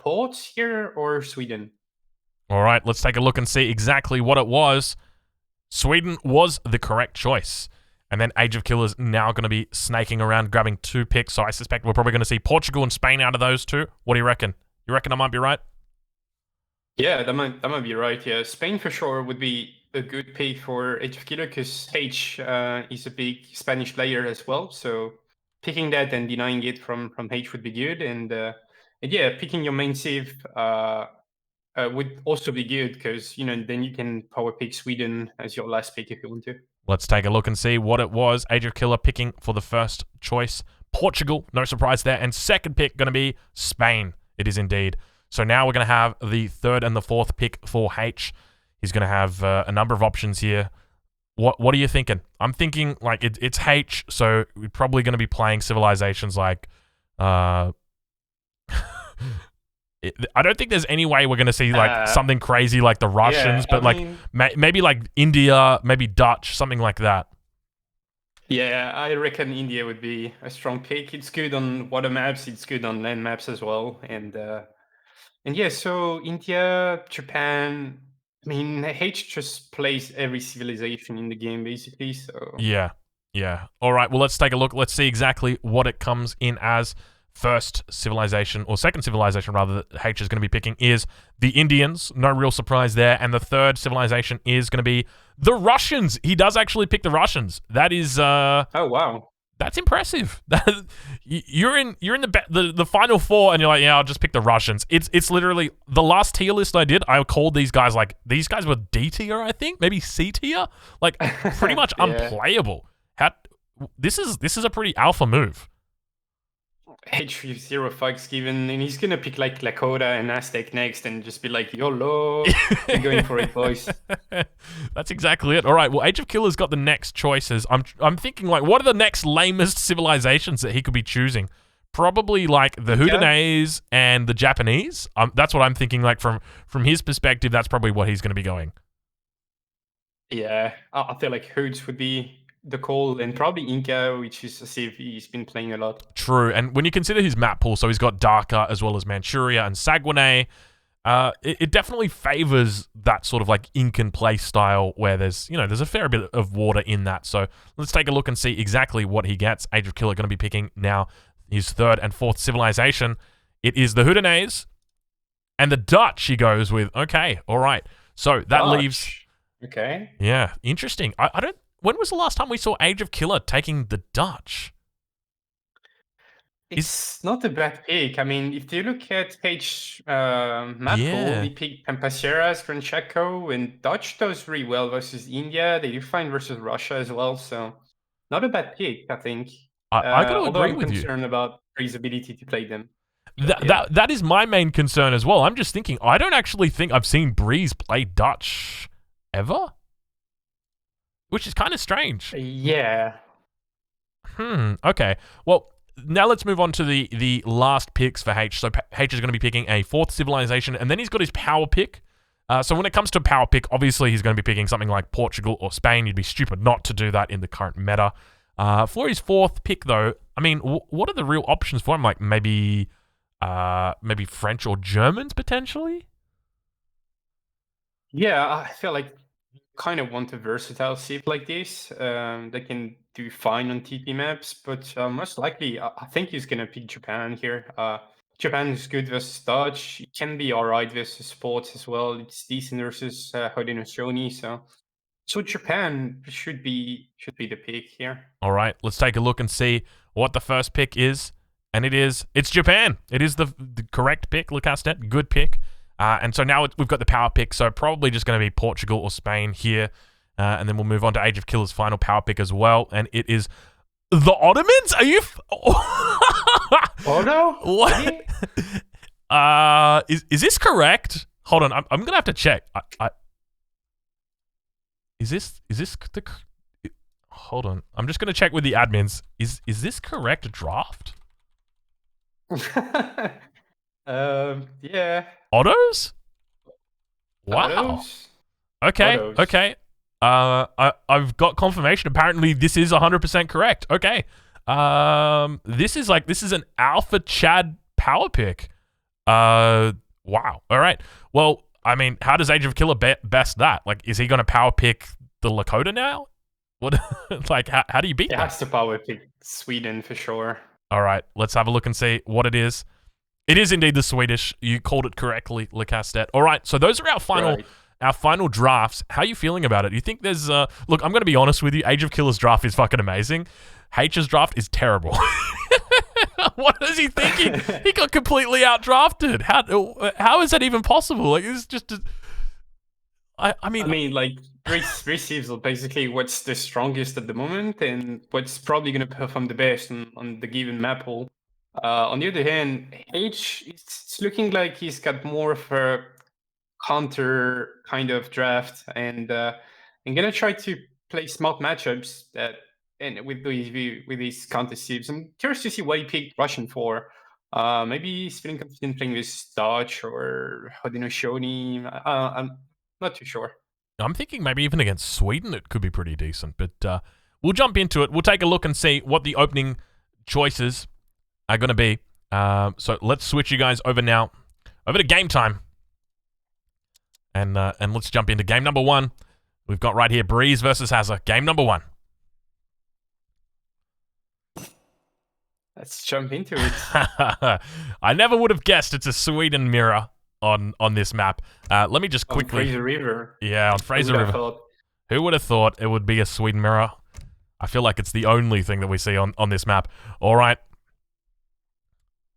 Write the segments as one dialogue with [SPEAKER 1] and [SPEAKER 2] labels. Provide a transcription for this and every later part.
[SPEAKER 1] Ports here or Sweden?
[SPEAKER 2] All right, let's take a look and see exactly what it was. Sweden was the correct choice. And then AgeOfKiller's now going to be snaking around, grabbing 2 picks. So I suspect we're probably going to see Portugal and Spain out of those 2. What do you reckon? You reckon I might be right?
[SPEAKER 1] Yeah, that might be right. Yeah, Spain for sure would be a good pick for AgeOfKiller because Haitch is a big Spanish player as well. So picking that and denying it from Haitch would be good. And yeah, picking your main civ would also be good because then you can power pick Sweden as your last pick if you want to.
[SPEAKER 2] Let's take a look and see what it was. AgeOfKiller picking for the first choice. Portugal, no surprise there. And second pick going to be Spain. It is indeed. So now we're going to have the third and the fourth pick for H. He's going to have a number of options here. What are you thinking? I'm thinking like it's H, so we're probably going to be playing civilizations like... I don't think there's any way we're going to see like something crazy like the Russians, but like maybe like India, maybe Dutch, something like that.
[SPEAKER 1] Yeah, I reckon India would be a strong pick. It's good on water maps, it's good on land maps as well, and yeah. So India, Japan. I mean, H just plays every civilization in the game basically. So
[SPEAKER 2] yeah. All right. Well, let's take a look. Let's see exactly what it comes in as. First civilization, or second civilization rather, that H is going to be picking is the Indians. No real surprise there. And the third civilization is going to be the Russians. He does actually pick the Russians. That is
[SPEAKER 1] oh wow,
[SPEAKER 2] that's impressive. You're in the final 4 and you're like, yeah, I'll just pick the Russians. It's literally the last tier list I did. I called these guys like, these guys were D tier, I think, maybe C tier, like pretty much unplayable. This is a pretty alpha move.
[SPEAKER 1] H zero fucks given, and he's gonna pick like Lakota and Aztec next, and just be like, YOLO, I'm going for it, boys.
[SPEAKER 2] That's exactly it. All right, well, AgeOfKiller's got the next choices. I'm thinking like, what are the next lamest civilizations that he could be choosing? Probably like the Houdanese and the Japanese. That's what I'm thinking. Like from his perspective, that's probably what he's going to be going.
[SPEAKER 1] Yeah, I feel like Hoods would be the call, and probably Inca, which is a civ he's been playing a lot.
[SPEAKER 2] True, and when you consider his map pool, so he's got Dhaka as well as Manchuria and Saguenay, it definitely favors that sort of like Incan play style where there's a fair bit of water in that. So let's take a look and see exactly what he gets. AgeOfKiller going to be picking now his third and fourth civilization. It is the Houdanese and the Dutch. He goes with. Okay, all right. So that leaves.
[SPEAKER 1] Okay.
[SPEAKER 2] Yeah, interesting. I don't. When was the last time we saw AgeOfKiller taking the Dutch?
[SPEAKER 1] It's not a bad pick. I mean, if you look at Haitch map pool, he picked Pampaseras, Grand Chaco, and Dutch does really well versus India. They do fine versus Russia as well, so not a bad pick, I think.
[SPEAKER 2] I got to agree with you.
[SPEAKER 1] I'm concerned about Bree's ability to play them.
[SPEAKER 2] That is my main concern as well. I'm just thinking, I don't actually think I've seen Breeze play Dutch ever. Which is kind of strange.
[SPEAKER 1] Yeah.
[SPEAKER 2] Okay. Well, now let's move on to the last picks for H. So H is going to be picking a fourth civilization, and then he's got his power pick. So when it comes to power pick, obviously he's going to be picking something like Portugal or Spain. You'd be stupid not to do that in the current meta. For his fourth pick, though, I mean, what are the real options for him? Like maybe French or Germans potentially?
[SPEAKER 1] Yeah, I feel like kind of want a versatile civ like this. They can do fine on TP maps, but most likely I think he's gonna pick Japan here. Japan is good versus Dutch. It can be alright versus sports as well. It's decent versus Haudenosaunee, so Japan should be the pick here.
[SPEAKER 2] All right, let's take a look and see what the first pick is, and it's Japan. It is the correct pick, Lucastet. Good pick. And so now we've got the power pick, so probably just going to be Portugal or Spain here. And then we'll move on to AgeOfKiller's final power pick as well. And it is the Ottomans? Are you...
[SPEAKER 1] Otto?
[SPEAKER 2] What? Is this correct? Hold on, I'm going to have to check. Is this the... Hold on. I'm just going to check with the admins. Is this correct draft?
[SPEAKER 1] Yeah.
[SPEAKER 2] Ottos? Wow.
[SPEAKER 1] Ottos?
[SPEAKER 2] Okay.
[SPEAKER 1] Ottos.
[SPEAKER 2] Okay. I've got confirmation. Apparently, this is 100% correct. Okay. This is an Alpha Chad power pick. Wow. All right. Well, I mean, how does AgeOfKiller best that? Like, is he going to power pick the Lakota now? What? Like, how do you beat
[SPEAKER 1] It
[SPEAKER 2] that?
[SPEAKER 1] has to power pick Sweden for sure.
[SPEAKER 2] All right. Let's have a look and see what it is. It is indeed the Swedish. You called it correctly, Lacastet. All right. So those are our final.
[SPEAKER 1] Right.
[SPEAKER 2] Our final drafts. How are you feeling about it? Do you think there's look, I'm going to be honest with you. AgeOfKiller's draft is fucking amazing. Haitch's draft is terrible. What is he thinking? He got completely outdrafted. How is that even possible? Like, it's just I mean,
[SPEAKER 1] like receives are basically what's the strongest at the moment and what's probably going to perform the best on the given map pool. On the other hand, H, it's looking like he's got more of a counter kind of draft, and I'm gonna try to play smart matchups that and with these counter sieves. I'm curious to see what he picked Russian for. Maybe he's feeling confident playing with Dodge or Haudenosaunee. I'm not too sure.
[SPEAKER 2] I'm thinking maybe even against Sweden it could be pretty decent. But we'll jump into it. We'll take a look and see what the opening choices are going to be. So let's switch you guys over now, over to game time. And let's jump into game number 1. We've got right here Breeze versus Hazza. Game number 1.
[SPEAKER 1] Let's jump into it.
[SPEAKER 2] I never would have guessed it's a Sweden mirror on this map. Let me just quickly.
[SPEAKER 1] On Fraser River.
[SPEAKER 2] Yeah, on Fraser River. Who would have thought it would be a Sweden mirror? I feel like it's the only thing that we see on this map. All right.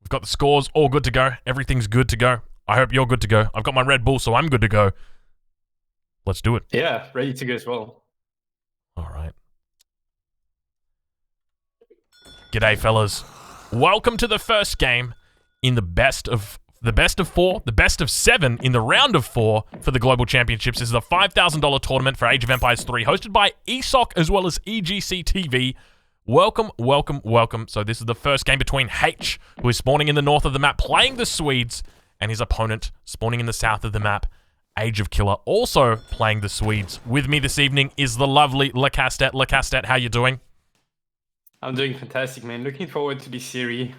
[SPEAKER 2] We've got the scores all good to go. Everything's good to go. I hope you're good to go. I've got my Red Bull, so I'm good to go. Let's do it.
[SPEAKER 1] Yeah, ready to go as well.
[SPEAKER 2] All right. G'day, fellas. Welcome to the first game in the best of 4, the best of 7 in the round of 4 for the Global Championships. This is a $5,000 tournament for Age of Empires 3, hosted by ESOC as well as EGC TV. Welcome, welcome, welcome. So this is the first game between Haitch, who is spawning in the north of the map, playing the Swedes, and his opponent spawning in the south of the map, AgeOfKiller, also playing the Swedes. With me this evening is the lovely Lacastet. Lacastet, how you doing?
[SPEAKER 1] I'm doing fantastic, man. Looking forward to this series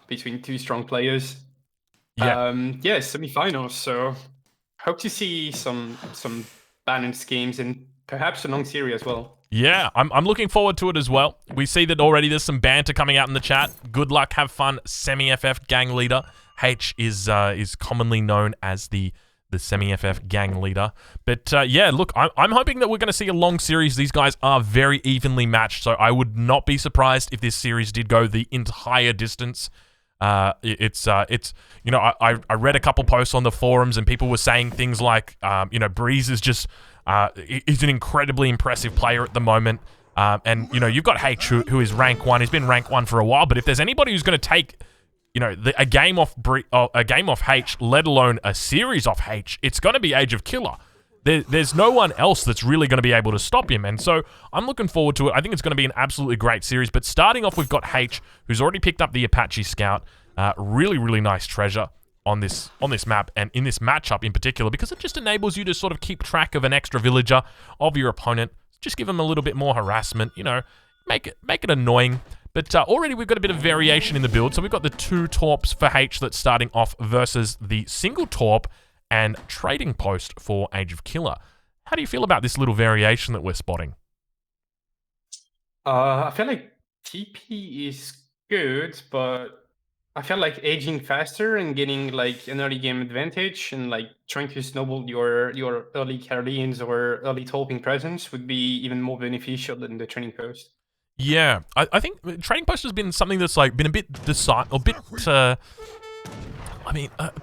[SPEAKER 1] between two strong players.
[SPEAKER 2] Yeah.
[SPEAKER 1] Semi-finals. So hope to see some balanced games and perhaps a long series as well.
[SPEAKER 2] Yeah, I'm looking forward to it as well. We see that already there's some banter coming out in the chat. Good luck, have fun, Semi-FF gang leader. Haitch is commonly known as the Semi-FF gang leader. But yeah, look, I'm hoping that we're going to see a long series. These guys are very evenly matched, so I would not be surprised if this series did go the entire distance. It's you know, I read a couple posts on the forums and people were saying things like, you know, Breeze is just he's an incredibly impressive player at the moment. And you know, you've got Haitch who is rank 1. He's been rank 1 for a while, but if there's anybody who's going to take, you know, a game off Haitch, let alone a series off Haitch, it's going to be AgeOfKiller. There's no one else that's really going to be able to stop him, and so I'm looking forward to it. I think it's going to be an absolutely great series. But starting off, we've got Haitch, who's already picked up the Apache Scout. Really, really nice treasure on this map and in this matchup in particular, because it just enables you to sort of keep track of an extra villager of your opponent. Just give him a little bit more harassment, you know, make it annoying. But already we've got a bit of variation in the build. So we've got the 2 torps for Haitch that's starting off versus the single torp and trading post for AgeOfKiller. How do you feel about this little variation that we're spotting?
[SPEAKER 1] I feel like TP is good, but I feel like aging faster and getting like an early game advantage and like trying to snowball your early Carolians or early torping presence would be even more beneficial than the trading post.
[SPEAKER 2] Yeah, I think trading post has been something that's like been a bit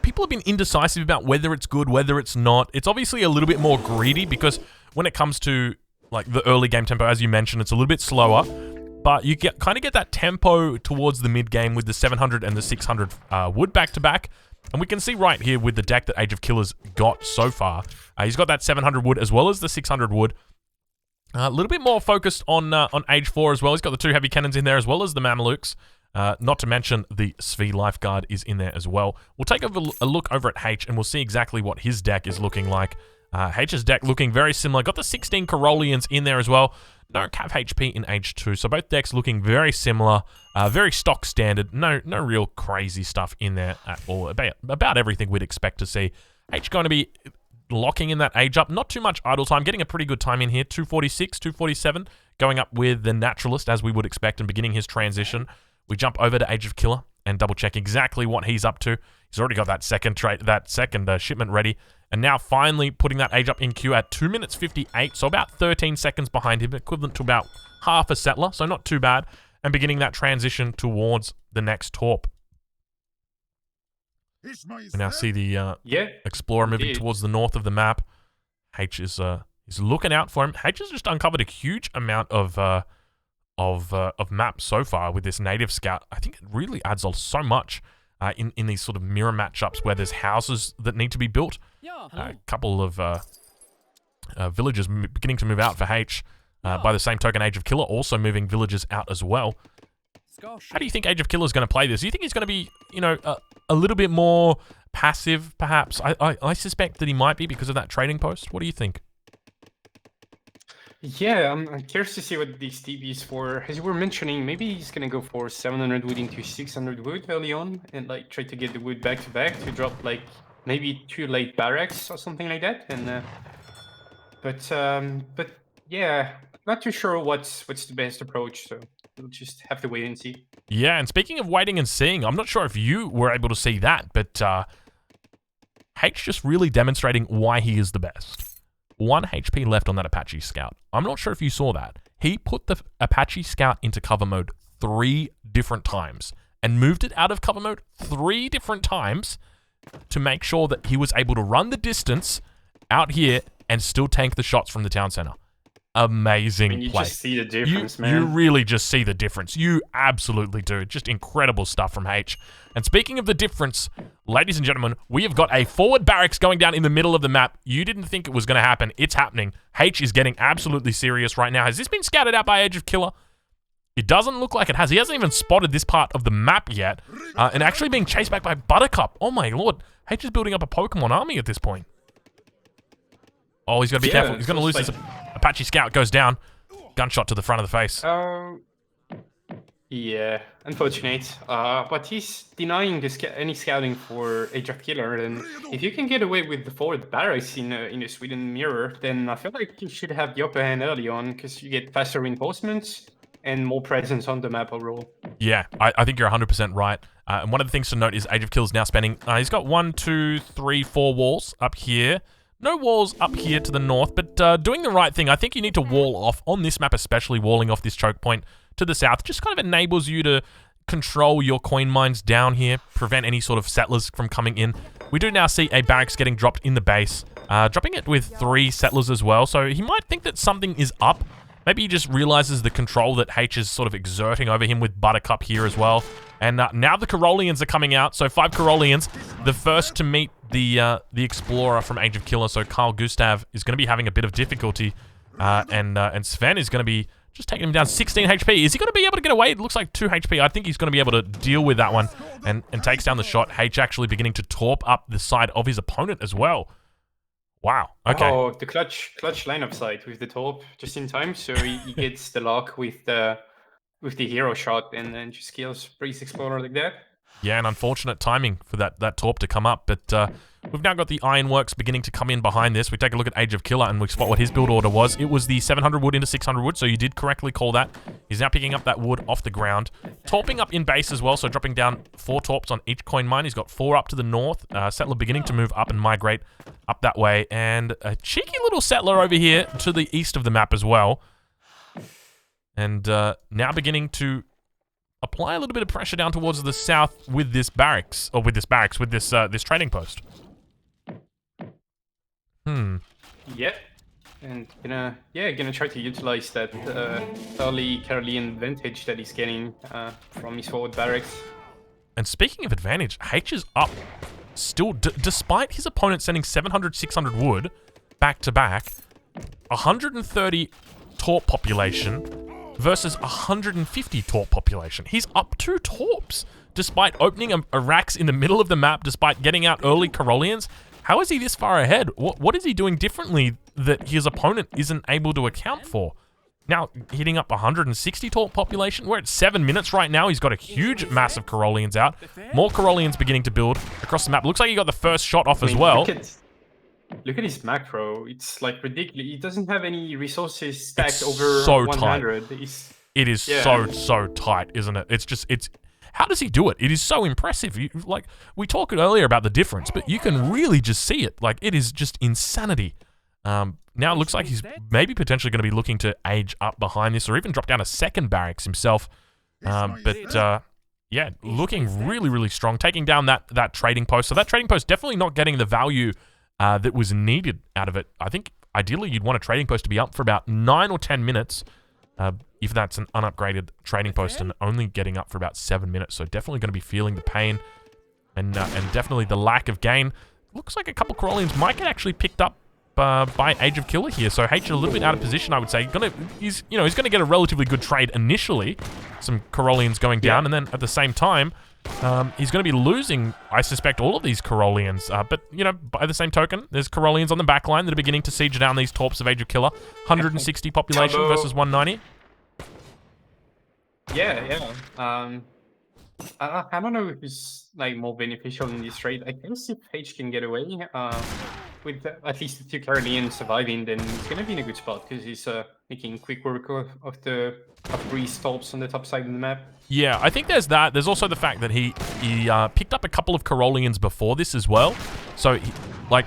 [SPEAKER 2] people have been indecisive about whether it's good, whether it's not. It's obviously a little bit more greedy because when it comes to like the early game tempo, as you mentioned, it's a little bit slower, but you kind of get that tempo towards the mid game with the 700 and the 600 wood back to back. And we can see right here with the deck that AgeOfKiller's got so far, he's got that 700 wood as well as the 600 wood. A little bit more focused on Age 4 as well. He's got the 2 heavy cannons in there as well as the Mamelukes. Not to mention the Svi Lifeguard is in there as well. We'll take a look over at Haitch and we'll see exactly what his deck is looking like H's deck looking very similar. Got the 16 Caroleans in there as well. No Cav HP in Age 2, so both decks looking very similar, very stock standard. No real crazy stuff in there at all. About everything we'd expect to see. H going to be locking in that Age up. Not too much idle time. Getting a pretty good time in here. 246, 247. Going up with the Naturalist, as we would expect, and beginning his transition. We jump over to AgeOfKiller and double check exactly what he's up to. He's already got that second shipment ready. And now finally putting that Age up in queue at 2 minutes 58, so about 13 seconds behind him, equivalent to about half a settler, so not too bad. And beginning that transition towards the next Torp. We now see the Explorer moving towards the north of the map. H is looking out for him. H has just uncovered a huge amount of maps so far with this native scout. I think it really adds so much in these sort of mirror matchups where there's houses that need to be built. A couple of villages beginning to move out for H. By the same token, AgeOfKiller also moving villages out as well. How do you think AgeOfKiller is going to play this? Do you think he's going to be, a little bit more passive, perhaps? I suspect that he might be because of that trading post. What do you think?
[SPEAKER 1] Yeah, I'm curious to see what these TVs for. As you were mentioning, maybe he's gonna go for 700 wood into 600 wood early on, and like try to get the wood back to back to drop like maybe 2 late barracks or something like that. And but yeah, not too sure what's the best approach. So we'll just have to wait and see.
[SPEAKER 2] Yeah, and speaking of waiting and seeing, I'm not sure if you were able to see that, but H just really demonstrating why he is the best. 1 HP left on that Apache Scout. I'm not sure if you saw that. He put the Apache Scout into cover mode 3 different times and moved it out of cover mode 3 different times to make sure that he was able to run the distance out here and still tank the shots from the town center. Amazing
[SPEAKER 1] you
[SPEAKER 2] play.
[SPEAKER 1] Just see the difference, man.
[SPEAKER 2] You really just see the difference. You absolutely do. Just incredible stuff from H. And speaking of the difference, ladies and gentlemen, we have got a forward barracks going down in the middle of the map. You didn't think it was going to happen. It's happening. H is getting absolutely serious right now. Has this been scouted out by AgeOfKiller? It doesn't look like it has. He hasn't even spotted this part of the map yet. And actually being chased back by Buttercup. Oh my lord. H is building up a Pokemon army at this point. Oh, he's got to be careful. He's going to lose this. Apache Scout goes down. Gunshot to the front of the face.
[SPEAKER 1] Yeah, unfortunate. But he's denying any scouting for AgeOfKiller, and if you can get away with the forward barracks in a Sweden mirror, then I feel like you should have the upper hand early on, because you get faster reinforcements and more presence on the map overall.
[SPEAKER 2] Yeah, I think you're 100% right. And one of the things to note is AgeOfKiller's now spending... he's got 1, 2, 3, 4 walls up here. No walls up here to the north, but doing the right thing. I think you need to wall off, on this map especially, walling off this choke point to the south. Just kind of enables you to control your coin mines down here, prevent any sort of settlers from coming in. We do now see a barracks getting dropped in the base, dropping it with 3 settlers as well, so he might think that something is up. Maybe he just realizes the control that H is sort of exerting over him with Buttercup here as well. And now the Caroleans are coming out. So 5 Caroleans, the first to meet the Explorer from AgeOfKiller. So Carl Gustav is going to be having a bit of difficulty. And Sven is going to be just taking him down 16 HP. Is he going to be able to get away? It looks like 2 HP. I think he's going to be able to deal with that one and takes down the shot. H actually beginning to torp up the side of his opponent as well. Wow. Okay.
[SPEAKER 1] Oh, the clutch lineup side with the torp just in time, so he gets the lock with the hero shot and then just kills Priest Explorer like that.
[SPEAKER 2] Yeah, and unfortunate timing for that torp to come up, but we've now got the Ironworks beginning to come in behind this. We take a look at AgeOfKiller and we spot what his build order was. It was the 700 wood into 600 wood, so you did correctly call that. He's now picking up that wood off the ground. Torping up in base as well, so dropping down 4 torps on each coin mine. He's got 4 up to the north. Settler beginning to move up and migrate up that way. And a cheeky little settler over here to the east of the map as well. And now beginning to apply a little bit of pressure down towards the south with this barracks, or with this trading post.
[SPEAKER 1] Yep. And gonna try to utilize that early Carolean advantage that he's getting from his forward barracks.
[SPEAKER 2] And speaking of advantage, H is up still, despite his opponent sending 700, 600 wood back to back, 130 torp population versus 150 torp population. He's up 2 torps, despite opening a racks in the middle of the map, despite getting out early Caroleans. How is he this far ahead? What is he doing differently that his opponent isn't able to account for? Now, hitting up 160 torp population. We're at 7 minutes right now. He's got a huge mass of Corollians out. More Corollians beginning to build across the map. Looks like he got the first shot off as well.
[SPEAKER 1] Look at his macro. It's like ridiculous. He doesn't have any resources stacked over
[SPEAKER 2] so
[SPEAKER 1] 100.
[SPEAKER 2] It is so tight, isn't it? It's how does he do it? It is so impressive. Like, we talked earlier about the difference, but you can really just see it. Like, it is just insanity. Now it looks like he's maybe potentially going to be looking to age up behind this or even drop down a second barracks himself. Yeah, looking really, really strong. Taking down that trading post. So that trading post definitely not getting the value that was needed out of it. I think ideally you'd want a trading post to be up for about 9 or 10 minutes if that's an unupgraded trading post, and only getting up for about 7 minutes. So definitely going to be feeling the pain and definitely the lack of gain. Looks like a couple Corollians might get actually picked up by AgeOfKiller here, so Haitch a little bit out of position, I would say. He's gonna get a relatively good trade initially, some Corollians going down, and then at the same time, he's gonna be losing, I suspect, all of these Corollians. But by the same token, there's Corollians on the back line that are beginning to siege down these torps of AgeOfKiller. 160 population versus 190.
[SPEAKER 1] Yeah. I don't know if it's like more beneficial in this trade. I guess if Haitch can get away with at least the 2 Carolinians surviving, then he's gonna be in a good spot because he's making quick work of the Breeze torps on the top side of the map.
[SPEAKER 2] Yeah, I think there's that. There's also the fact that he picked up a couple of Corollians before this as well. So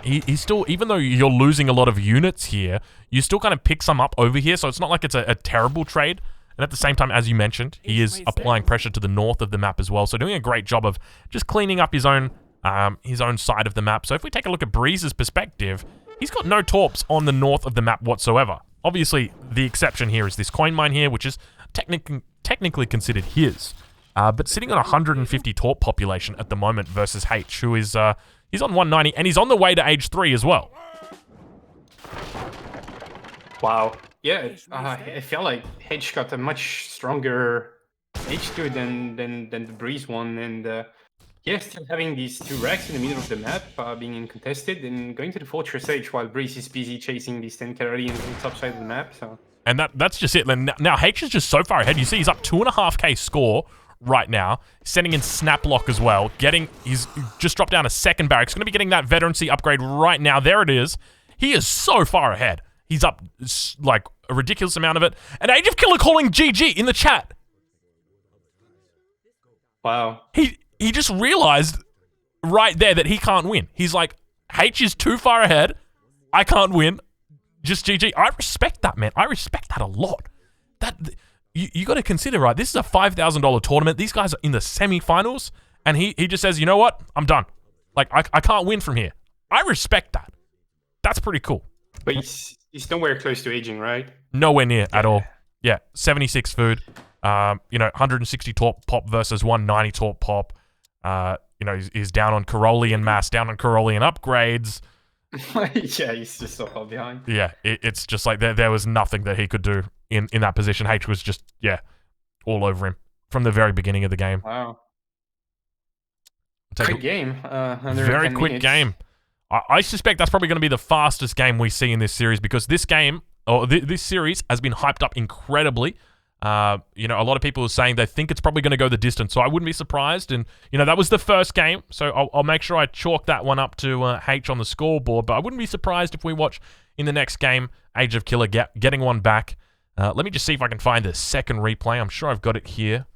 [SPEAKER 2] he's still, even though you're losing a lot of units here, you still kind of pick some up over here. So it's not like it's a terrible trade. And at the same time, as you mentioned, he is applying pressure to the north of the map as well. So doing a great job of just cleaning up his own side of the map. So if we take a look at Breeze's perspective, he's got no torps on the north of the map whatsoever. Obviously, the exception here is this coin mine here, which is technically considered his. But sitting on 150 torp population at the moment versus Haitch, who is he's on 190, and he's on the way to age 3 as well.
[SPEAKER 1] Wow. Yeah, I feel like Haitch got a much stronger H2 than the Breeze one, and still having these 2 racks in the middle of the map, being uncontested, and going to the Fortress H while Breeze is busy chasing these 10 Carolinians on the top side of the map. So. And
[SPEAKER 2] that's just it. Now Haitch is just so far ahead. You see, he's up 2.5k score right now, sending in Snaplock as well. He's just dropped down a second barracks. Going to be getting that veterancy upgrade right now. There it is. He is so far ahead. He's up like a ridiculous amount of it. And AgeOfKiller calling GG in the chat.
[SPEAKER 1] Wow.
[SPEAKER 2] He just realized right there that he can't win. He's like, Haitch is too far ahead. I can't win. Just GG. I respect that, man. I respect that a lot. You got to consider, right? This is a $5,000 tournament. These guys are in the semifinals, and he just says, you know what? I'm done. Like, I can't win from here. I respect that. That's pretty cool.
[SPEAKER 1] But he's nowhere close to aging, right?
[SPEAKER 2] Nowhere near at all. Yeah, 76 food. 160 torp pop versus 190 torp pop. He's down on Corollian mass, down on Corollian upgrades.
[SPEAKER 1] Yeah, he's just so far behind.
[SPEAKER 2] Yeah, it's just like there was nothing that he could do in that position. Haitch was just, all over him from the very beginning of the game.
[SPEAKER 1] Wow. Quick game.
[SPEAKER 2] Very quick game. I suspect that's probably going to be the fastest game we see in this series, because this game, or this series, has been hyped up incredibly. A lot of people are saying they think it's probably going to go the distance, so I wouldn't be surprised. And, that was the first game, so I'll make sure I chalk that one up to Haitch on the scoreboard, but I wouldn't be surprised if we watch in the next game AgeOfKiller getting one back. Let me just see if I can find the second replay. I'm sure I've got it here.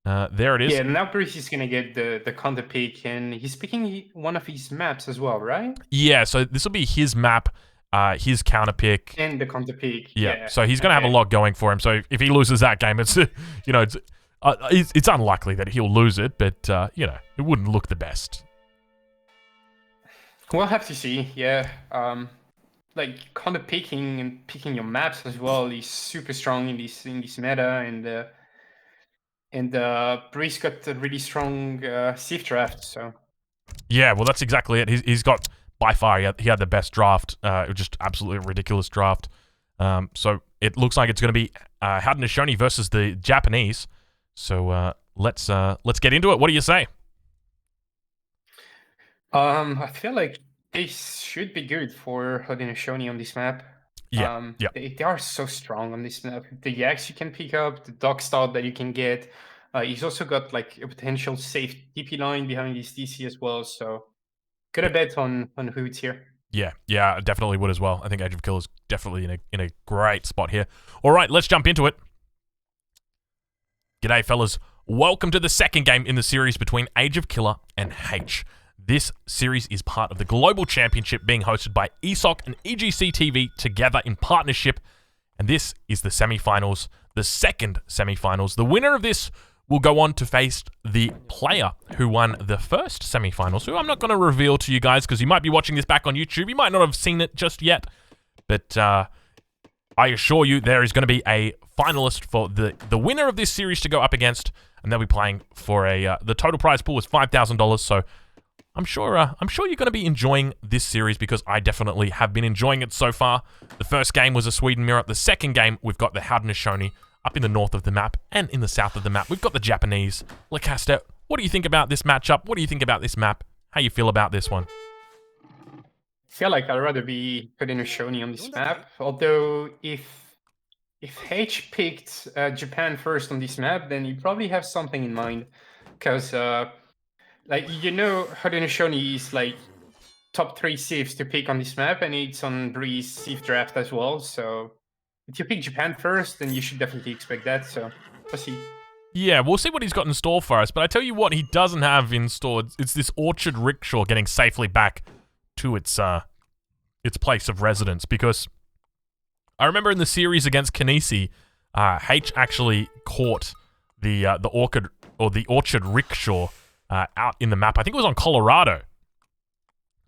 [SPEAKER 2] There it is.
[SPEAKER 1] Yeah, now Bruce is going to get the counter pick, and he's picking one of his maps as well, right?
[SPEAKER 2] Yeah, so this will be his map, his counter pick.
[SPEAKER 1] And the counter pick.
[SPEAKER 2] Yeah, so he's going to have a lot going for him. So if he loses that game, it's it's unlikely that he'll lose it, but, it wouldn't look the best.
[SPEAKER 1] We'll have to see, yeah. Like, counter picking and picking your maps as well is super strong in this meta, and Breeze got a really strong Sith draft, so...
[SPEAKER 2] Yeah, well, that's exactly it. He's got, by far, he had the best draft. It was just absolutely a ridiculous draft. So it looks like it's going to be Haudenosaunee versus the Japanese. So let's get into it. What do you say?
[SPEAKER 1] I feel like They should be good for Haudenosaunee on this map.
[SPEAKER 2] Yeah, yeah.
[SPEAKER 1] They are so strong on this map. The yaks you can pick up, the dog stout that you can get. He's also got like a potential safe TP line behind his DC as well. So gonna bet on Hoots here.
[SPEAKER 2] Yeah, I definitely would as well. I think AgeOfKiller is definitely in a great spot here. All right, let's jump into it. G'day, fellas. Welcome to the second game in the series between AgeOfKiller and Haitch. This series is part of the Global Championship being hosted by ESOC and EGC TV together in partnership. And this is the semifinals, the second semifinals. The winner of this will go on to face the player who won the first semifinals, who I'm not going to reveal to you guys because you might be watching this back on YouTube. You might not have seen it just yet. But I assure you there is going to be a finalist for the winner of this series to go up against. And they'll be playing for the total prize pool is $5,000. So I'm sure you're going to be enjoying this series because I definitely have been enjoying it so far. The first game was a Sweden mirror. The second game, we've got the Haudenosaunee up in the north of the map and in the south of the map. We've got the Japanese. Lacaste, what do you think about this matchup? What do you think about this map? How you feel about this one?
[SPEAKER 1] I feel like I'd rather be Haudenosaunee on this map. Although if Haitch picked Japan first on this map, then you probably have something in mind. Because like, you know, Haudenosaunee is like top 3 sieves to pick on this map, and it's on Bree's sieve draft as well. So if you pick Japan first, then you should definitely expect that. So we'll see.
[SPEAKER 2] Yeah, we'll see what he's got in store for us. But I tell you what, he doesn't have in store. It's this Orchard Rickshaw getting safely back to its place of residence. Because I remember in the series against Kanisi, Haitch actually caught the Orchard Rickshaw out in the map. I think it was on Colorado.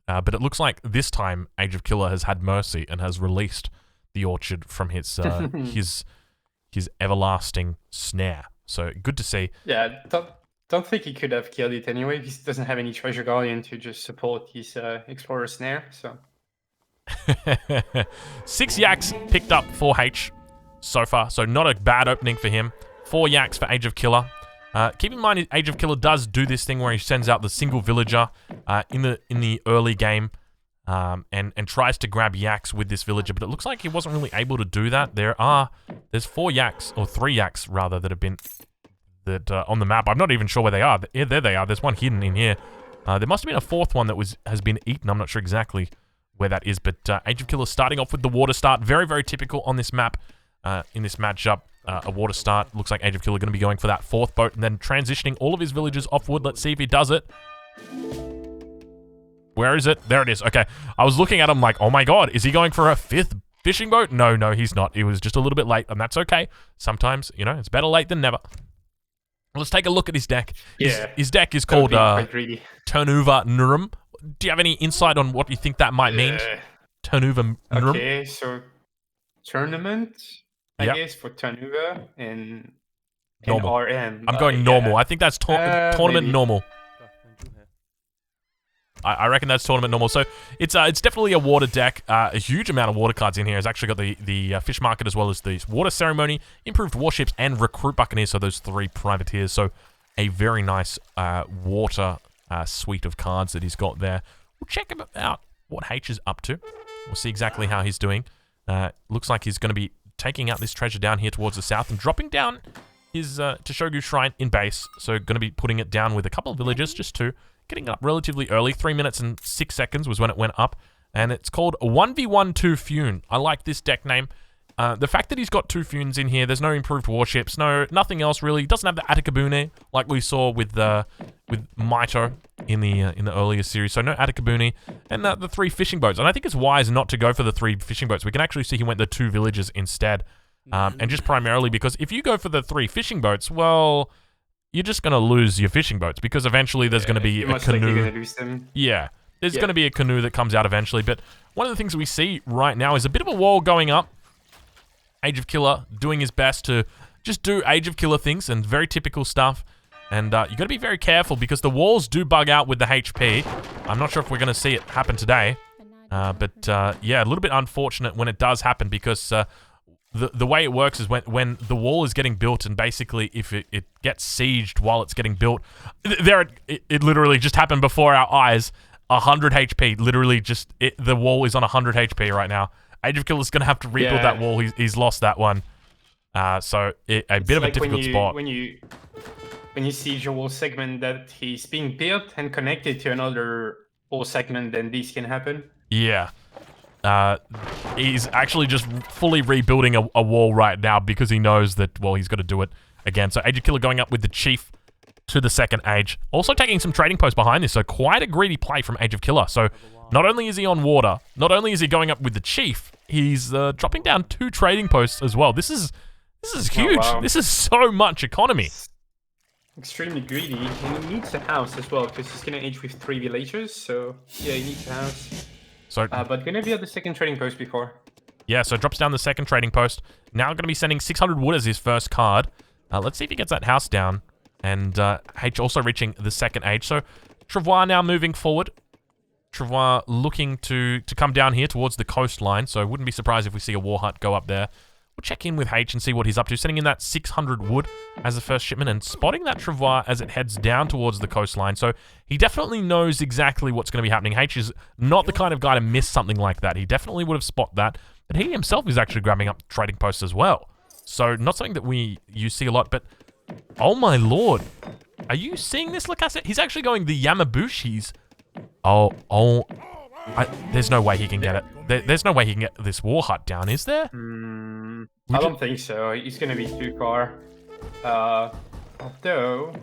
[SPEAKER 2] But it looks like this time AgeOfKiller has had mercy and has released the Orchard from his everlasting snare. So good to see.
[SPEAKER 1] Yeah, don't think he could have killed it anyway. He doesn't have any Treasure Guardian to just support his Explorer snare. So
[SPEAKER 2] 6 yaks picked up for Haitch so far. So not a bad opening for him. 4 yaks for AgeOfKiller. Keep in mind, AgeOfKiller does do this thing where he sends out the single villager in the early game and tries to grab yaks with this villager, but it looks like he wasn't really able to do that. There's 4 yaks, or 3 yaks rather, that have been on the map. I'm not even sure where they are. Yeah, there they are. There's one hidden in here. There must have been a 4th one that has been eaten. I'm not sure exactly where that is, but AgeOfKiller starting off with the water start. Very, very typical on this map in this matchup. A water start. Looks like AgeOfKiller going to be going for that 4th boat and then transitioning all of his villagers off wood. Let's see if he does it. Where is it? There it is. Okay. I was looking at him like, oh my god, is he going for a 5th fishing boat? No, he's not. He was just a little bit late, and that's okay. Sometimes, you know, it's better late than never. Let's take a look at his deck.
[SPEAKER 1] Yeah.
[SPEAKER 2] His deck is called Turnuva Nurum. Do you have any insight on what you think that might mean? Turnuva Nurum?
[SPEAKER 1] Okay, so tournament, I guess, for Turnuva and
[SPEAKER 2] normal.
[SPEAKER 1] RM.
[SPEAKER 2] I'm going normal. I think that's tournament
[SPEAKER 1] maybe.
[SPEAKER 2] normal. I reckon that's tournament normal. So it's definitely a water deck. A huge amount of water cards in here. It's actually got the fish market as well as the water ceremony, improved warships, and recruit buccaneers. So those 3 privateers. So a very nice water suite of cards that he's got there. We'll check out what Haitch is up to. We'll see exactly how he's doing. Looks like he's going to be taking out this treasure down here towards the south and dropping down his Toshogu Shrine in base. So going to be putting it down with a couple of villagers, just 2. Getting up relatively early. 3 minutes and 6 seconds was when it went up. And it's called 1v12 Fune. I like this deck name. The fact that he's got 2 Funes in here, there's no improved warships, nothing else really. He doesn't have the Atakabune like we saw with Maito in the earlier series. So no Atakabune. And the 3 fishing boats. And I think it's wise not to go for the 3 fishing boats. We can actually see he went the 2 villagers instead. And just primarily because if you go for the 3 fishing boats, well, you're just going to lose your fishing boats because eventually there's going to be a canoe.
[SPEAKER 1] Gonna lose them.
[SPEAKER 2] Yeah, there's going to be a canoe that comes out eventually. But one of the things we see right now is a bit of a wall going up. AgeOfKiller doing his best to just do AgeOfKiller things and very typical stuff. And you got to be very careful because the walls do bug out with the HP. I'm not sure if we're going to see it happen today. But yeah, a little bit unfortunate when it does happen because the way it works is when the wall is getting built and basically if it gets sieged while it's getting built, it literally just happened before our eyes. 100 HP. Literally, just the wall is on 100 HP right now. AgeOfKiller's going to have to rebuild that wall. He's lost that one. So a bit of a difficult spot.
[SPEAKER 1] When you see your wall segment that he's being built and connected to another wall segment, then this can happen.
[SPEAKER 2] Yeah. He's actually just fully rebuilding a wall right now because he knows that, well, he's got to do it again. So AgeOfKiller going up with the Chief to the second Age. Also taking some trading posts behind this, so quite a greedy play from AgeOfKiller. So not only is he on water, not only is he going up with the Chief, he's dropping down 2 trading posts as well. This is huge.
[SPEAKER 1] Oh, wow.
[SPEAKER 2] This is so much economy.
[SPEAKER 1] Extremely greedy. And he needs a house as well because he's going to age with 3 villagers. So yeah, he needs a house.
[SPEAKER 2] So,
[SPEAKER 1] but going to be at the second trading post before.
[SPEAKER 2] Yeah, so drops down the second trading post. Now going to be sending 600 wood as his first card. Let's see if he gets that house down. And Haitch also reaching the second Age. So Travois now moving forward. Travois looking to come down here towards the coastline. So wouldn't be surprised if we see a war hut go up there. We'll check in with Haitch and see what he's up to. Sending in that 600 wood as the first shipment and spotting that Travois as it heads down towards the coastline. So he definitely knows exactly what's going to be happening. Haitch is not the kind of guy to miss something like that. He definitely would have spotted that. But he himself is actually grabbing up trading posts as well. So not something that you see a lot, but oh my lord. Are you seeing this, Lacazette? He's actually going the Yamabushis. There's no way he can get it. There's no way he can get this war hut down, is there?
[SPEAKER 1] I don't think so. He's going to be too far. Although,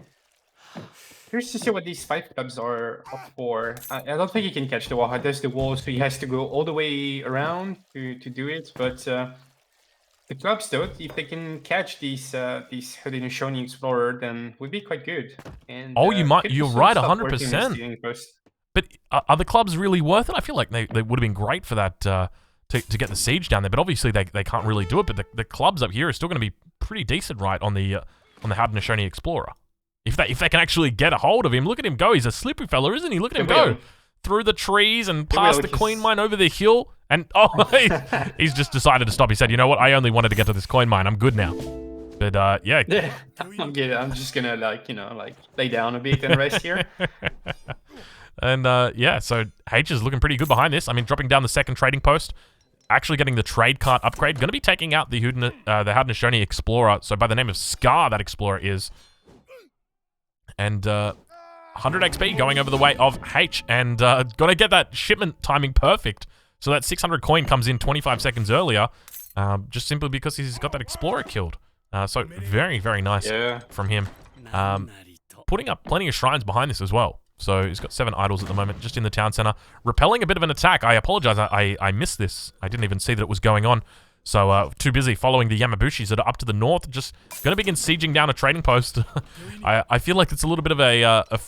[SPEAKER 1] here's to see what these 5 clubs are up for. I don't think he can catch the war hut. There's the wall, so he has to go all the way around to do it. But the clubs, though, if they can catch these Haudenosaunee Explorer, then would be quite good. And,
[SPEAKER 2] you're right, 100%. But are the clubs really worth it? I feel like they would have been great for that to get the siege down there. But obviously they can't really do it. But the clubs up here are still going to be pretty decent, right, on the Haudenosaunee Explorer. If they can actually get a hold of him, look at him go. He's a slippery fella, isn't he? Look at him go through the trees and past the coin mine over the hill. And he's just decided to stop. He said, "You know what? I only wanted to get to this coin mine. I'm good now." But yeah,
[SPEAKER 1] I'm good. I'm just gonna lay down a bit and rest here.
[SPEAKER 2] And yeah, so Haitch is looking pretty good behind this. I mean, dropping down the second trading post, actually getting the trade cart upgrade. Going to be taking out the Haudenosaunee Explorer. So by the name of Scar, that Explorer is. And 100 XP going over the way of Haitch. And going to get that shipment timing perfect. So that 600 coin comes in 25 seconds earlier. Just simply because he's got that Explorer killed. So very, very nice from him. Putting up plenty of shrines behind this as well. So he's got 7 idols at the moment, just in the town center. Repelling a bit of an attack. I apologize, I missed this. I didn't even see that it was going on. So too busy following the Yamabushis that are up to the north. Just going to begin sieging down a trading post. I feel like it's a little bit of a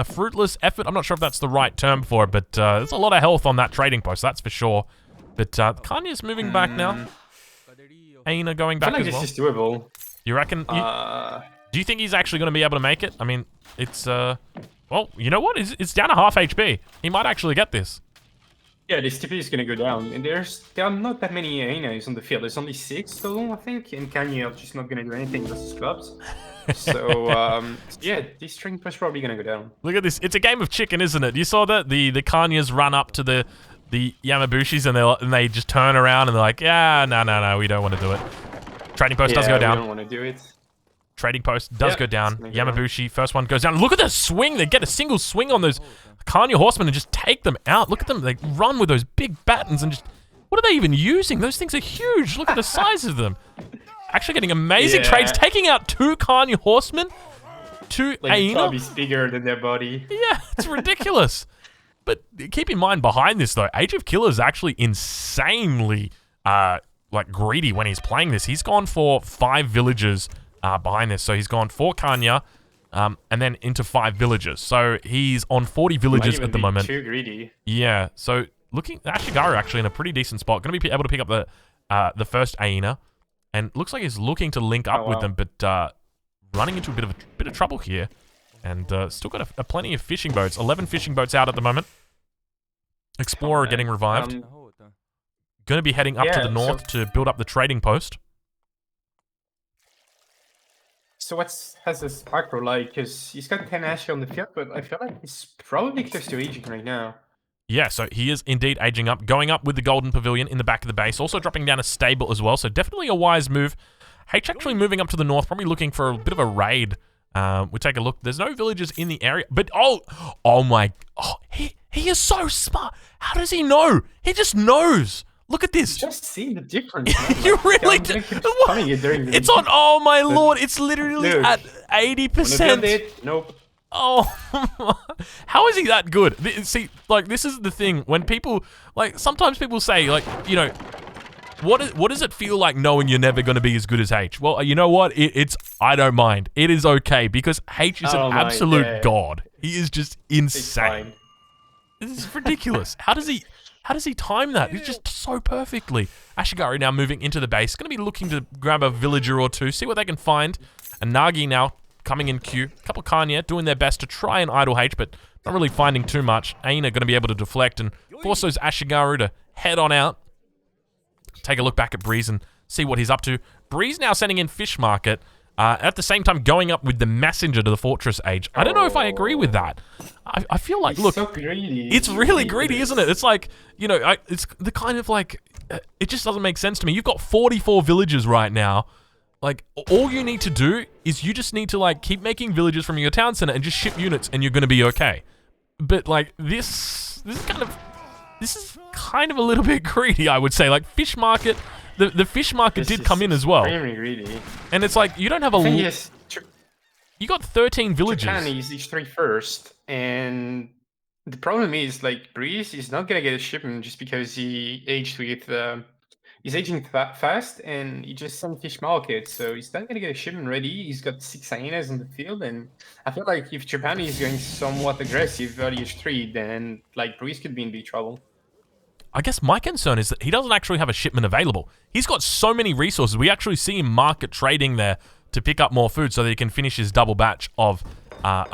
[SPEAKER 2] fruitless effort. I'm not sure if that's the right term for it, but there's a lot of health on that trading post, that's for sure. But Kanye's moving back now. Aina going back as well.
[SPEAKER 1] This is doable.
[SPEAKER 2] You reckon? Do you think he's actually going to be able to make it? I mean, it's... well, you know what? It's down to half HP. He might actually get this.
[SPEAKER 1] Yeah, this TP is going to go down. And there are not that many Ainas on the field. There's only 6 total, I think. And Kanye are just not going to do anything versus clubs. So, yeah, this string is probably going to go down.
[SPEAKER 2] Look at this. It's a game of chicken, isn't it? You saw that? The Kanyas run up to the Yamabushis and they just turn around and they're like, yeah, no, we don't want to do it. Trading post does go down.
[SPEAKER 1] We don't want to do it.
[SPEAKER 2] Trading post does go down. Yamabushi, first one goes down. Look at the swing. They get a single swing on those Kanye horsemen and just take them out. Look at them. They run with those big battens and just... What are they even using? Those things are huge. Look at the size of them. Actually getting amazing trades. Taking out 2 Kanye horsemen. 2 Aina.
[SPEAKER 1] The club is bigger than their body.
[SPEAKER 2] Yeah, it's ridiculous. But keep in mind, behind this, though, AgeOfKiller is actually insanely greedy when he's playing this. He's gone for 5 villagers behind this. So he's gone 4 Kanya and then into 5 villagers. So he's on 40 villagers at the moment.
[SPEAKER 1] Too greedy.
[SPEAKER 2] Yeah. So looking Ashigaru actually in a pretty decent spot. Going to be able to pick up the first Aina. And looks like he's looking to link up with them, but running into a bit of trouble here. And still got a plenty of fishing boats. 11 fishing boats out at the moment. Explorer getting revived. Going to be heading up to the north to build up the trading post.
[SPEAKER 1] So what's has this macro like? Because he's got 10 Ashe on the field, but I feel like he's probably close to aging right now.
[SPEAKER 2] Yeah, so he is indeed aging up, going up with the Golden Pavilion in the back of the base, also dropping down a stable as well, so definitely a wise move. Haitch actually moving up to the north, probably looking for a bit of a raid. We take a look. There's no villagers in the area, but he is so smart. How does he know? He just knows. Look at this.
[SPEAKER 1] Just see the difference. Man.
[SPEAKER 2] You really do. It's on. Oh my lord! It's literally at 80%.
[SPEAKER 1] Nope.
[SPEAKER 2] Oh, how is he that good? See, like, this is the thing. When people, like, sometimes people say, like, you know, what does it feel like knowing you're never going to be as good as Haitch? Well, you know what? I don't mind. It is okay, because Haitch is an absolute god. He is just insane. This is ridiculous. How does he time that? He's just so perfectly. Ashigaru now moving into the base. Going to be looking to grab a villager or two, see what they can find. And Nagi now coming in queue. A couple of Kanya doing their best to try and idle Haitch, but not really finding too much. Aina going to be able to deflect and force those Ashigaru to head on out. Take a look back at Breeze and see what he's up to. Breeze now sending in Fish Market. At the same time, going up with the Messenger to the Fortress Age. I don't know if I agree with that. I feel like, look,
[SPEAKER 1] so greedy.
[SPEAKER 2] It's really greedy, isn't it? It's like, you know, it's the kind of like, it just doesn't make sense to me. You've got 44 villagers right now. Like, all you need to do is you just need to, like, keep making villages from your town center and just ship units and you're going to be okay. But, like, this is kind of a little bit greedy, I would say. Like, Fish Market... The fish market did come in as well.
[SPEAKER 1] Extremely greedy.
[SPEAKER 2] And it's like, you don't have you got 13 villages.
[SPEAKER 1] Japan is each 3 first, and the problem is, like, Breeze is not gonna get a shipment just because he aged with, he's aging fast, and he just sent Fish Market, so he's not gonna get a shipment ready. He's got 6 hyenas on the field, and I feel like if Japan is going somewhat aggressive early age 3, then, like, Breeze could be in big trouble.
[SPEAKER 2] I guess my concern is that he doesn't actually have a shipment available. He's got so many resources. We actually see him market trading there to pick up more food so that he can finish his double batch of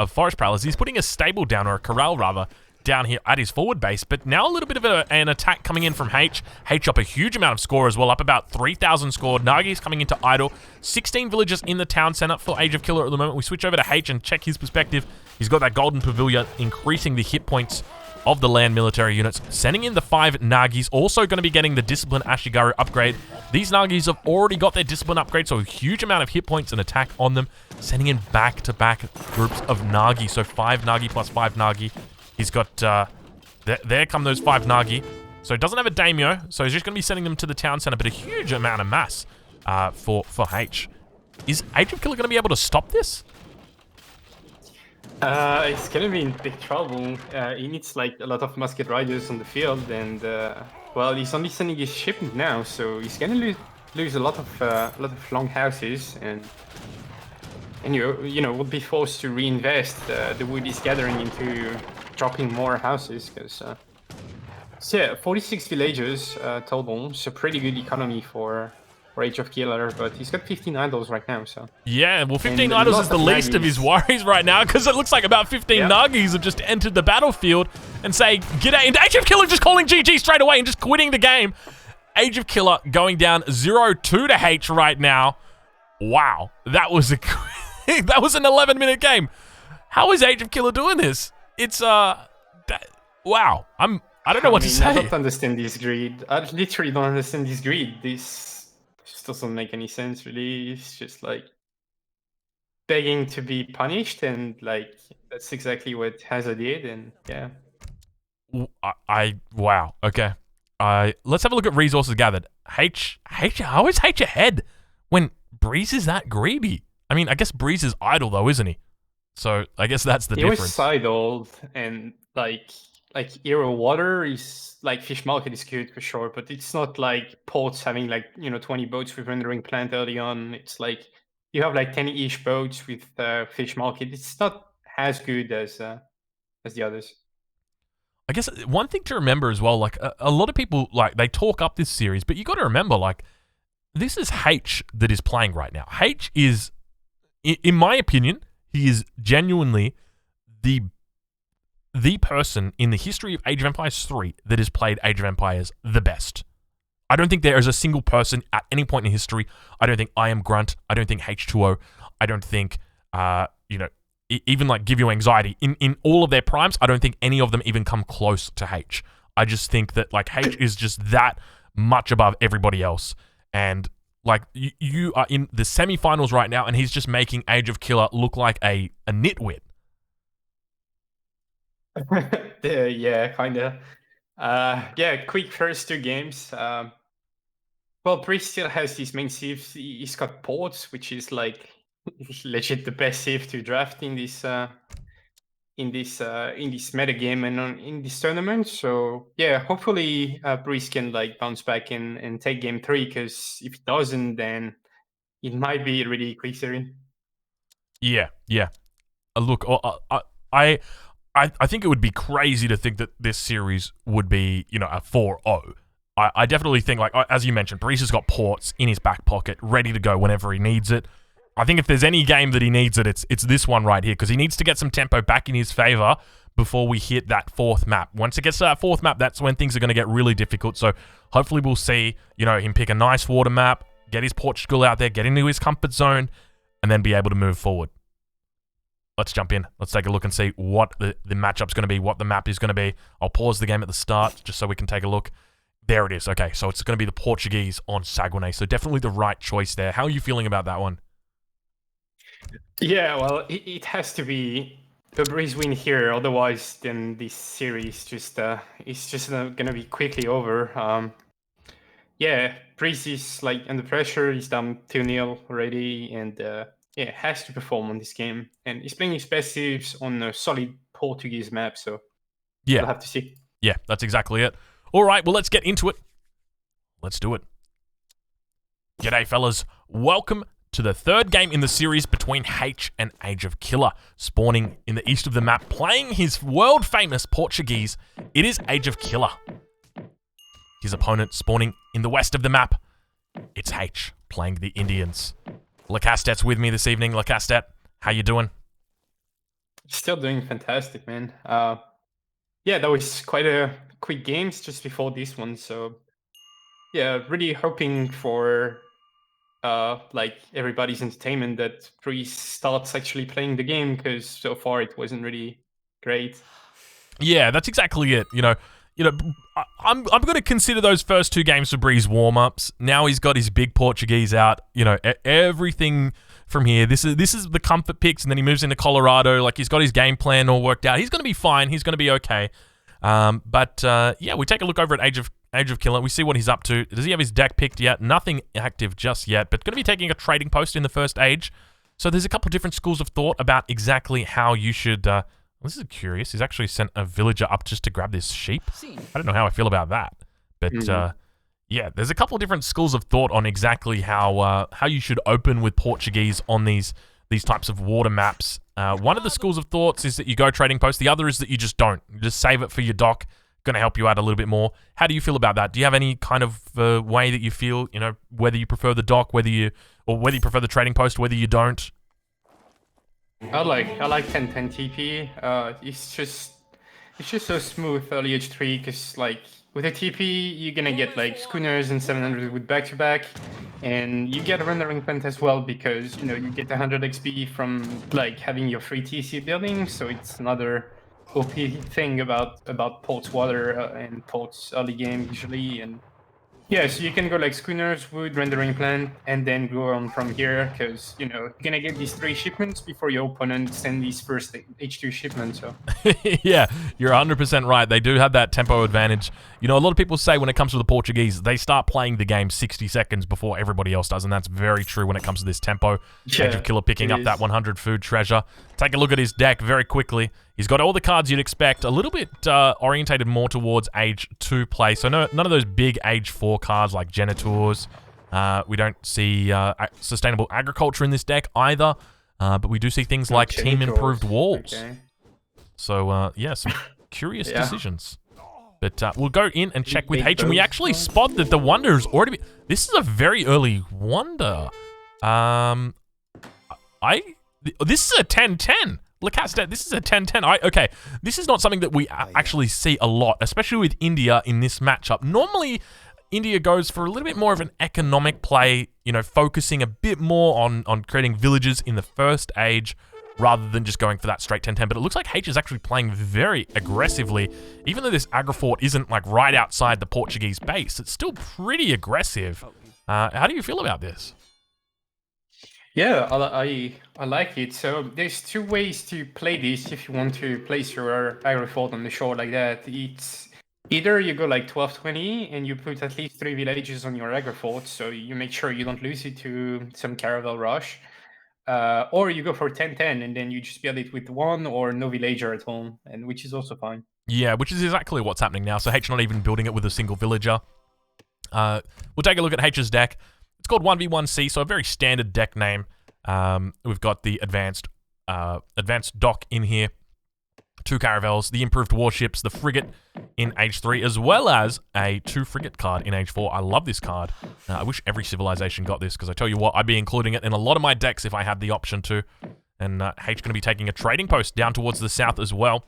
[SPEAKER 2] forest prowlers. He's putting a stable down, or a corral rather, down here at his forward base. But now a little bit of an attack coming in from Haitch. Haitch up a huge amount of score as well, up about 3,000 scored. Nagi's coming into idle. 16 villagers in the town center for AgeOfKiller at the moment. We switch over to Haitch and check his perspective. He's got that Golden Pavilion, increasing the hit points of the land military units, sending in the 5 Nagis, also going to be getting the Discipline Ashigaru upgrade. These Nagis have already got their Discipline upgrade, so a huge amount of hit points and attack on them, sending in back-to-back groups of Nagi, so 5 Nagi plus 5 Nagi. He's got, there come those 5 Nagi. So he doesn't have a Daimyo, so he's just going to be sending them to the town center, but a huge amount of mass for Haitch. Is AgeOfKiller going to be able to stop this?
[SPEAKER 1] It's gonna be in big trouble. He needs, like, a lot of musket riders on the field, and well, he's only sending his shipment now, so he's gonna lose a lot of long houses, and you know would be forced to reinvest the wood he's gathering into dropping more houses, because so yeah, 46 villagers total, so pretty good economy for AgeOfKiller, but he's got 15 idols right now, so...
[SPEAKER 2] Yeah, well, 15 idols is the least of his worries right now, because it looks like about 15 Nagis have just entered the battlefield and say, "G'day," and AgeOfKiller just calling GG straight away and just quitting the game. AgeOfKiller going down 0-2 to Haitch right now. Wow, that was an 11-minute game. How is AgeOfKiller doing this? It's, wow. I don't know what to say.
[SPEAKER 1] I don't understand this greed. I literally don't understand this greed. This just doesn't make any sense, really. It's just like begging to be punished, and like that's exactly what Hazard did, and yeah.
[SPEAKER 2] Wow. Okay. Let's have a look at resources gathered. Haitch, how is Haitch ahead when Breeze is that greedy? I mean, I guess Breeze is idle though, isn't he? So I guess that's the difference.
[SPEAKER 1] He was idled, and like Hero Water is like Fish Market is good for sure, but it's not like ports having like 20 boats with rendering plant early on. It's like you have like 10-ish boats with Fish Market. It's not as good as the others.
[SPEAKER 2] I guess one thing to remember as well, like a lot of people like they talk up this series, but you got to remember, like, this is Haitch that is playing right now. Haitch is, in my opinion, he is genuinely the person in the history of Age of Empires 3 that has played Age of Empires the best. I don't think there is a single person at any point in history. I don't think I Am Grunt. I don't think H2O. I don't think, even like give you anxiety. In all of their primes, I don't think any of them even come close to Haitch. I just think that like Haitch is just that much above everybody else. And like you are in the semifinals right now, and he's just making AgeOfKiller look like a nitwit.
[SPEAKER 1] Yeah, kind of. Quick first 2 games. Well, Priest still has these main saves. He's got ports, which is like legit the best save to draft in this meta game and in this tournament. So yeah, hopefully Priest can like bounce back and take game 3. Because if he doesn't, then it might be really quick series.
[SPEAKER 2] Yeah. Look, I think it would be crazy to think that this series would be, a 4-0. I definitely think, like, as you mentioned, Breeze has got ports in his back pocket, ready to go whenever he needs it. I think if there's any game that he needs it, it's this one right here, because he needs to get some tempo back in his favor before we hit that 4th map. Once it gets to that 4th map, that's when things are going to get really difficult. So hopefully we'll see, him pick a nice water map, get his Portugal out there, get into his comfort zone, and then be able to move forward. Let's jump in. Let's take a look and see what the matchup's going to be, what the map is going to be. I'll pause the game at the start just so we can take a look. There it is. Okay, so it's going to be the Portuguese on Saguenay. So definitely the right choice there. How are you feeling about that one?
[SPEAKER 1] Yeah, well, it has to be a Breeze win here. Otherwise, then this series just it's just going to be quickly over. Breeze is like under pressure. He's down 2-0 already, and has to perform on this game. And he's playing his best saves on a solid Portuguese map. So we'll have to see.
[SPEAKER 2] Yeah, that's exactly it. All right, well, let's get into it. Let's do it. G'day, fellas. Welcome to the 3rd game in the series between Haitch and AgeOfKiller. Spawning in the east of the map, playing his world-famous Portuguese, it is AgeOfKiller. His opponent spawning in the west of the map, it's Haitch, playing the Indians. Lacastette's with me this evening. Lacastette, how you doing?
[SPEAKER 1] Still doing fantastic, man. That was quite a quick games just before this one. So yeah, really hoping for like everybody's entertainment that Priest starts actually playing the game, because so far it wasn't really great.
[SPEAKER 2] Yeah, that's exactly it. I'm going to consider those first 2 games for Breeze warm-ups. Now he's got his big Portuguese out. Everything from here. This is the comfort picks, and then he moves into Colorado. Like, he's got his game plan all worked out. He's going to be fine. He's going to be okay. We take a look over at AgeOfKiller. We see what he's up to. Does he have his deck picked yet? Nothing active just yet, but going to be taking a trading post in the first age. So there's a couple different schools of thought about exactly how you should... this is curious. He's actually sent a villager up just to grab this sheep. I don't know how I feel about that. But there's a couple different schools of thought on exactly how you should open with Portuguese on these types of water maps. One of the schools of thoughts is that you go trading post. The other is that you just don't. You just save it for your dock. Going to help you out a little bit more. How do you feel about that? Do you have any kind of way that you feel, whether you prefer the dock, whether you prefer the trading post, whether you don't?
[SPEAKER 1] I like 10-10 TP. It's just so smooth early H3, because like with a TP you're gonna get like schooners and 700 with back-to-back, and you get a rendering plant as well, because you get 100 XP from like having your free TC building. So it's another OP thing about ports water and ports early game usually. And yeah, so you can go like schooners, wood, rendering plant, and then go on from here, because you're gonna get these 3 shipments before your opponent send these first H2 shipments. So
[SPEAKER 2] yeah, you're 100% right. They do have that tempo advantage. A lot of people say when it comes to the Portuguese, they start playing the game 60 seconds before everybody else does, and that's very true when it comes to this tempo. AgeOfKiller picking up that 100 food treasure. Take a look at his deck very quickly. He's got all the cards you'd expect, a little bit orientated more towards Age 2 play, so none of those big Age 4 cards like Genitors. We don't see Sustainable Agriculture in this deck either, but we do see things like Team Improved Walls. Okay. So, some curious decisions. But we'll go in and check with Haitch, and we actually spot that the Wonder is already... This is a very early Wonder. This is a 10-10. Lacastet, this is a 10-10. Okay, this is not something that we actually see a lot, especially with India in this matchup. Normally, India goes for a little bit more of an economic play, you know, focusing a bit more on creating villages in the first age rather than just going for that straight 10-10. But it looks like Haitch is actually playing very aggressively. Even though this agrifort isn't like right outside the Portuguese base, it's still pretty aggressive. How do you feel about this?
[SPEAKER 1] Yeah, I like it. So there's two ways to play this if you want to place your agrifort on the shore like that. It's either you go like 12-20 and you put at least 3 villages on your agrifort, so you make sure you don't lose it to some caravel rush. Or you go for 10-10 and then you just build it with 1 or no villager at all, and which is also fine.
[SPEAKER 2] Yeah, which is exactly what's happening now. So Haitch not even building it with a single villager. We'll take a look at Haitch's deck. It's called 1v1C, so a very standard deck name. We've got the advanced dock in here, 2 caravels, the improved warships, the frigate in Age 3, as well as a 2 frigate card in Age 4. I love this card. I wish every civilization got this, because I tell you what, I'd be including it in a lot of my decks if I had the option to. And Haitch going to be taking a trading post down towards the south as well,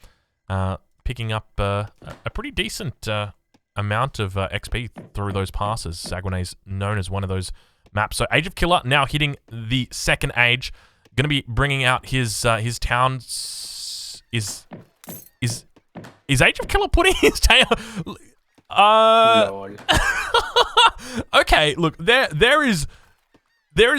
[SPEAKER 2] picking up a pretty decent amount of XP through those passes. Saguenay's known as one of those maps. So AgeOfKiller now hitting the second age, going to be bringing out his towns. Is AgeOfKiller putting his tail? Okay, look, there is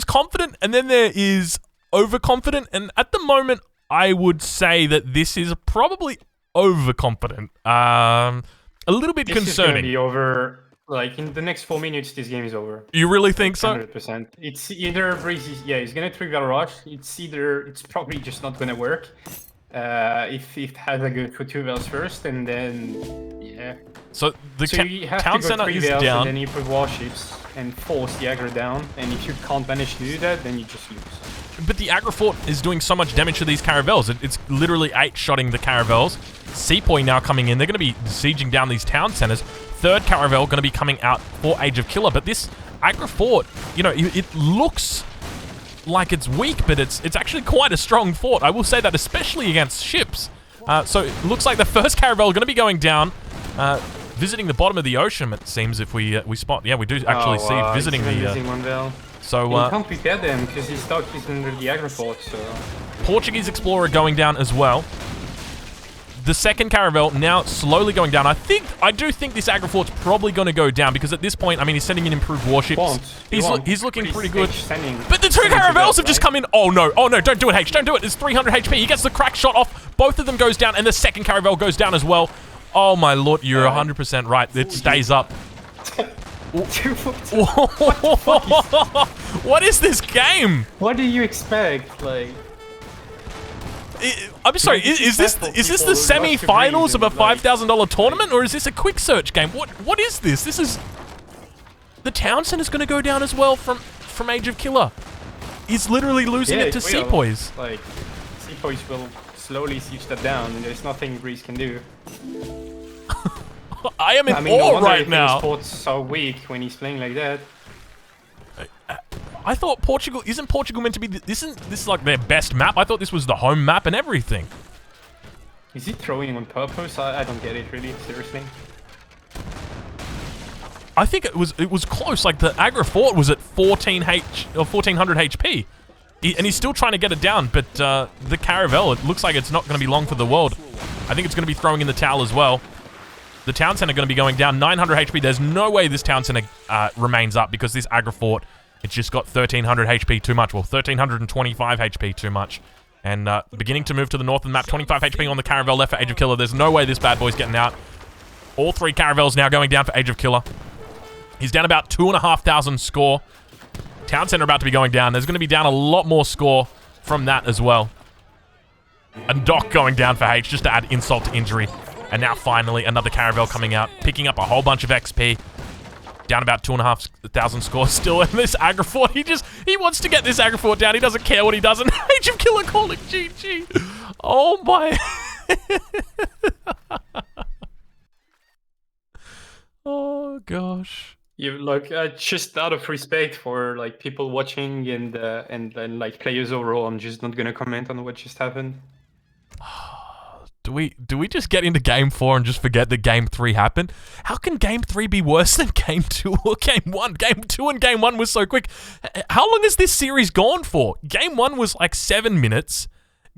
[SPEAKER 2] confident, and then there is overconfident, and at the moment, I would say that this is probably overconfident. A little bit concerning.
[SPEAKER 1] This is gonna be over. Like, in the next 4 minutes, this game is over.
[SPEAKER 2] You really think so?
[SPEAKER 1] 100%. It's either Breezy, yeah, he's gonna trivial rush. It's probably just not gonna work. If it has a good for 2 wells first, and then yeah.
[SPEAKER 2] So
[SPEAKER 1] you have
[SPEAKER 2] town
[SPEAKER 1] to go
[SPEAKER 2] center
[SPEAKER 1] 3
[SPEAKER 2] is
[SPEAKER 1] wells,
[SPEAKER 2] down.
[SPEAKER 1] and then you put warships and force the aggro down. And if you can't manage to do that, then you just lose.
[SPEAKER 2] But the agrifort is doing so much damage to these caravels. It's literally 8-shotting the caravels. Sepoy now coming in. They're going to be sieging down these town centers. 3rd caravel going to be coming out for AgeOfKiller. But this agrifort, you know, it looks like it's weak, but it's actually quite a strong fort. I will say that, especially against ships. So it looks like the 1st caravel going to be going down, visiting the bottom of the ocean. It seems if we spot, yeah, we do actually see visiting the.
[SPEAKER 1] One well.
[SPEAKER 2] So
[SPEAKER 1] you can't prepare them because his stock is under the agrifort. So
[SPEAKER 2] Portuguese explorer going down as well. The 2nd caravel now slowly going down. I do think this agrifort's probably going to go down, because at this point, I mean, he's sending in improved warships. He's looking pretty good. But the 2 caravels have just come in. Oh no, don't do it, Haitch, don't do it. It's 300 HP. He gets the crack shot off. Both of them goes down, and the 2nd caravel goes down as well. Oh my lord, you're 100% right. It stays up. What is this game?
[SPEAKER 1] What do you expect? Like,
[SPEAKER 2] I'm sorry. Is this the semi-finals of a $5,000 tournament, or is this a quick search game? What is this? This is the town center's going to go down as well from AgeOfKiller. He's literally losing it to Sepoys.
[SPEAKER 1] Like, Sepoys will slowly siege that down, and there's nothing Breeze can do.
[SPEAKER 2] I am in awe right now.
[SPEAKER 1] His sport's so weak when he's playing like that.
[SPEAKER 2] I thought Portugal isn't Portugal meant to be. This is like their best map. I thought this was the home map and everything.
[SPEAKER 1] Is he throwing on purpose? I don't get it really. Seriously.
[SPEAKER 2] I think it was close. Like the agrifort was at 1400 HP, and he's still trying to get it down. But the caravel, it looks like it's not going to be long for the world. I think it's going to be throwing in the towel as well. The town center going to be going down 900 HP. There's no way this town center remains up, because this agrifort, it's just got 1300 HP too much. Well, 1325 HP too much. And beginning to move to the north of the map. 25 HP on the caravel left for AgeOfKiller. There's no way this bad boy's getting out. All 3 caravels now going down for AgeOfKiller. He's down about 2,500 score. Town center about to be going down. There's going to be down a lot more score from that as well. And Doc going down for Haitch, just to add insult to injury. And now finally another caravel coming out, picking up a whole bunch of XP. Down about 2,500 scores still. And this agrifort, he wants to get this agrifort down. He doesn't care what he does. And AgeOfKiller calling GG. Oh my. Oh gosh.
[SPEAKER 1] You like just out of respect for like people watching and like players overall, I'm just not gonna comment on what just happened.
[SPEAKER 2] Do we just get into game 4 and just forget that game 3 happened? How can game 3 be worse than game 2 or game 1? Game 2 and game 1 was so quick. How long has this series gone for? Game 1 was like 7 minutes.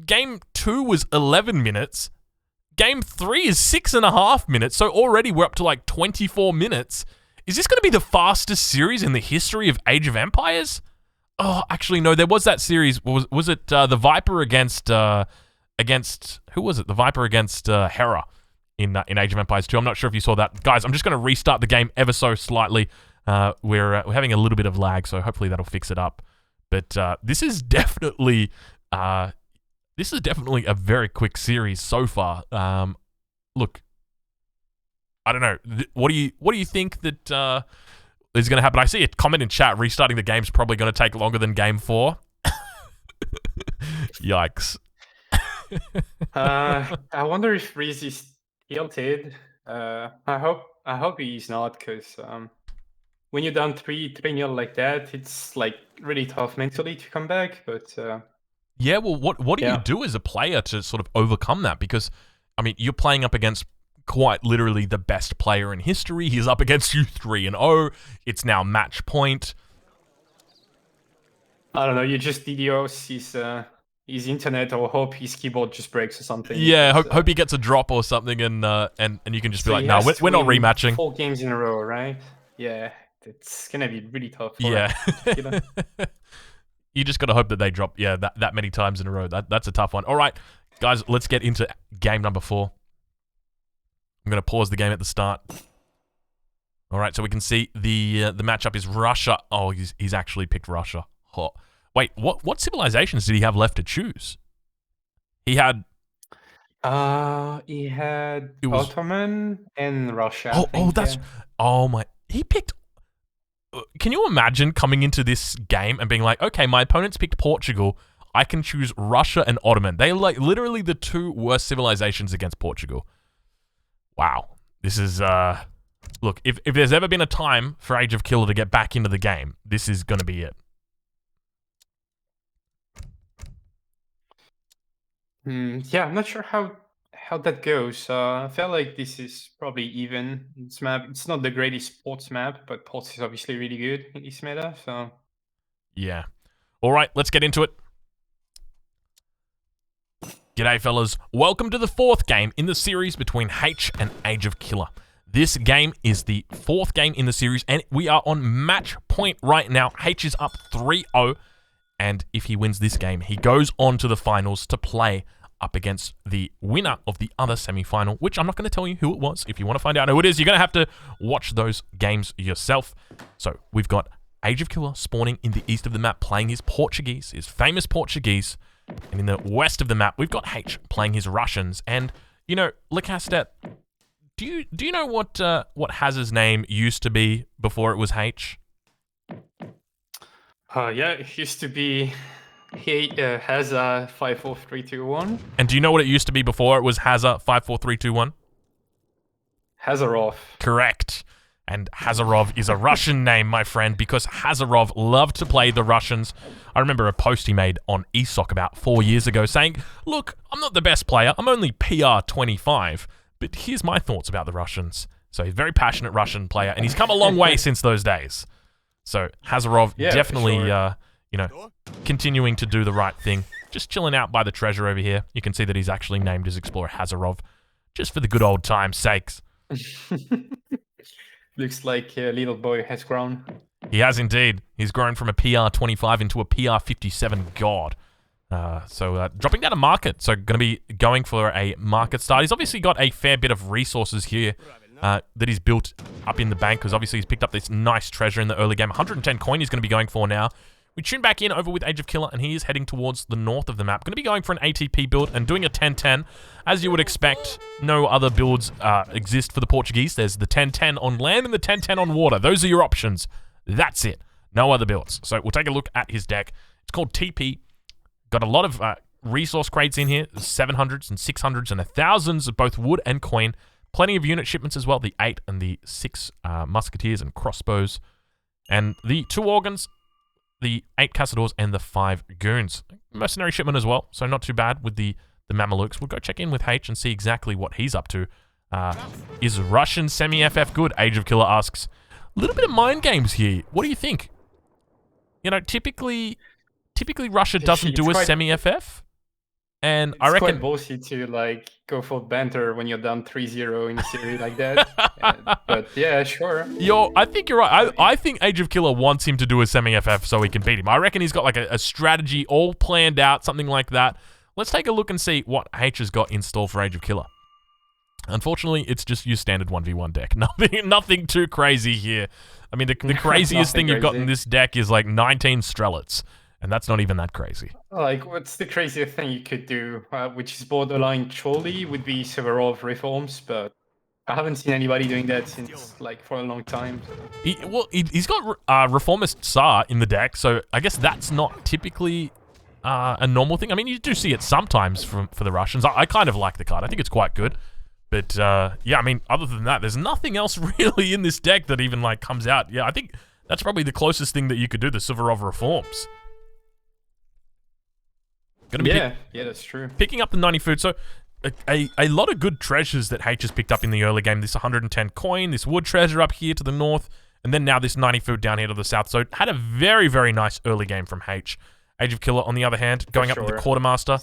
[SPEAKER 2] Game 2 was 11 minutes. Game 3 is 6.5 minutes. So already we're up to like 24 minutes. Is this going to be the fastest series in the history of Age of Empires? Oh, actually, no. There was that series. Was it the Viper against who was it? The Viper against Hera in Age of Empires 2. I'm not sure if you saw that. Guys, I'm just going to restart the game ever so slightly. We're having a little bit of lag, so hopefully that'll fix it up. But this is definitely a very quick series so far. Look, I don't know. What do you think that is going to happen? I see a comment in chat. Restarting the game's probably going to take longer than game 4. Yikes.
[SPEAKER 1] I wonder if Reese is tilted. I hope he's not, because when you're down 3-0 like that, it's like really tough mentally to come back. But
[SPEAKER 2] yeah, well, what do you do as a player to sort of overcome that? Because I mean, you're playing up against quite literally the best player in history. He's up against you 3-0. It's now match point.
[SPEAKER 1] I don't know. You just DDoS his internet, or hope his keyboard just breaks or something.
[SPEAKER 2] Yeah, hope he gets a drop or something, and you can just be like, no, we're not rematching.
[SPEAKER 1] 4 games in a row, right? Yeah, it's gonna be really tough.
[SPEAKER 2] Yeah. You just gotta hope that they drop, that many times in a row. That's a tough one. All right, guys, let's get into game number 4. I'm gonna pause the game at the start. All right, so we can see the matchup is Russia. Oh, he's actually picked Russia. Oh. Wait, what civilizations did he have left to choose? He had
[SPEAKER 1] Ottoman and Russia.
[SPEAKER 2] He picked. Can you imagine coming into this game and being like, okay, my opponent's picked Portugal. I can choose Russia and Ottoman. They're like literally the 2 worst civilizations against Portugal. Wow, this is look. If there's ever been a time for AgeOfKiller to get back into the game, this is gonna be it.
[SPEAKER 1] Yeah, I'm not sure how that goes. I feel like this is probably even. This map, it's not the greatest sports map, but Pulse is obviously really good in this meta. So
[SPEAKER 2] yeah. All right, let's get into it. G'day, fellas. Welcome to the 4th game in the series between Haitch and AgeOfKiller. This game is the 4th game in the series, and we are on match point right now. Haitch is up 3-0. And if he wins this game, he goes on to the finals to play up against the winner of the other semi-final, which I'm not going to tell you who it was. If you want to find out who it is, you're going to have to watch those games yourself. So we've got AgeOfKiller spawning in the east of the map, playing his Portuguese, his famous Portuguese. And in the west of the map, we've got Haitch playing his Russians. And, you know, Lecastet, do you know what Hazard's name used to be before it was Haitch?
[SPEAKER 1] Yeah, it used to be Hazard 54321.
[SPEAKER 2] And do you know what it used to be before it was Hazard 54321?
[SPEAKER 1] Hazarov.
[SPEAKER 2] Correct. And Hazarov is a Russian name, my friend, because Hazarov loved to play the Russians. I remember a post he made on ESOC about 4 years ago saying, look, I'm not the best player, I'm only PR 25, but here's my thoughts about the Russians. So he's a very passionate Russian player, and he's come a long way since those days. So Hazarov definitely,
[SPEAKER 1] sure.
[SPEAKER 2] Continuing to do the right thing. Just chilling out by the treasure over here. You can see that he's actually named his explorer Hazarov, just for the good old time's sakes.
[SPEAKER 1] Looks like a little boy has grown.
[SPEAKER 2] He has indeed. He's grown from a PR 25 into a PR 57 god. So dropping down a market. So going to be going for a market start. He's obviously got a fair bit of resources here that he's built up in the bank, because obviously he's picked up this nice treasure in the early game. 110 coin he's going to be going for now. We tune back in over with AgeOfKiller, and he is heading towards the north of the map. Going to be going for an ATP build and doing a 10-10. As you would expect, no other builds exist for the Portuguese. There's the 10-10 on land and the 10-10 on water. Those are your options. That's it. No other builds. So we'll take a look at his deck. It's called TP. Got a lot of resource crates in here. 700s and 600s and 1000s of both wood and coin. Plenty of unit shipments as well. The 8 and the 6 musketeers and crossbows. And the 2 organs, the 8 castadors, and the 5 goons. Mercenary shipment as well, so not too bad with the the Mamelukes. We'll go check in with Haitch and see exactly what he's up to. Is Russian semi-FF good? AgeOfKiller asks. A little bit of mind games here. What do you think? You know, typically Russia doesn't do a semi-FF. And I reckon
[SPEAKER 1] it's quite bossy to like go for banter when you're down 3-0 in a series like that. But yeah, sure.
[SPEAKER 2] I think you're right. I think AgeOfKiller wants him to do a semi-FF so he can beat him. I reckon he's got like a strategy all planned out, something like that. Let's take a look and see what Haitch has got in store for AgeOfKiller. Unfortunately, it's just your standard 1v1 deck. Nothing too crazy here. I mean, the craziest thing you've got in this deck is like 19 Strelets. And that's not even that crazy.
[SPEAKER 1] Like, what's the craziest thing you could do, which is borderline trolly, would be Severov reforms, but I haven't seen anybody doing that since, like, for a long time. So.
[SPEAKER 2] He's got Reformist Tsar in the deck, so I guess that's not typically a normal thing. I mean, you do see it sometimes for the Russians. I kind of like the card. I think it's quite good. But, yeah, I mean, other than that, there's nothing else really in this deck that even, like, comes out. Yeah, I think that's probably the closest thing that you could do, the Severov Reforms.
[SPEAKER 1] Yeah, that's true.
[SPEAKER 2] Picking up the 90 food. So a lot of good treasures that Haitch has picked up in the early game. This 110 coin, this wood treasure up here to the north, and then now this 90 food down here to the south. So had a very, very nice early game from Haitch. AgeOfKiller, on the other hand, going up with the Quartermaster,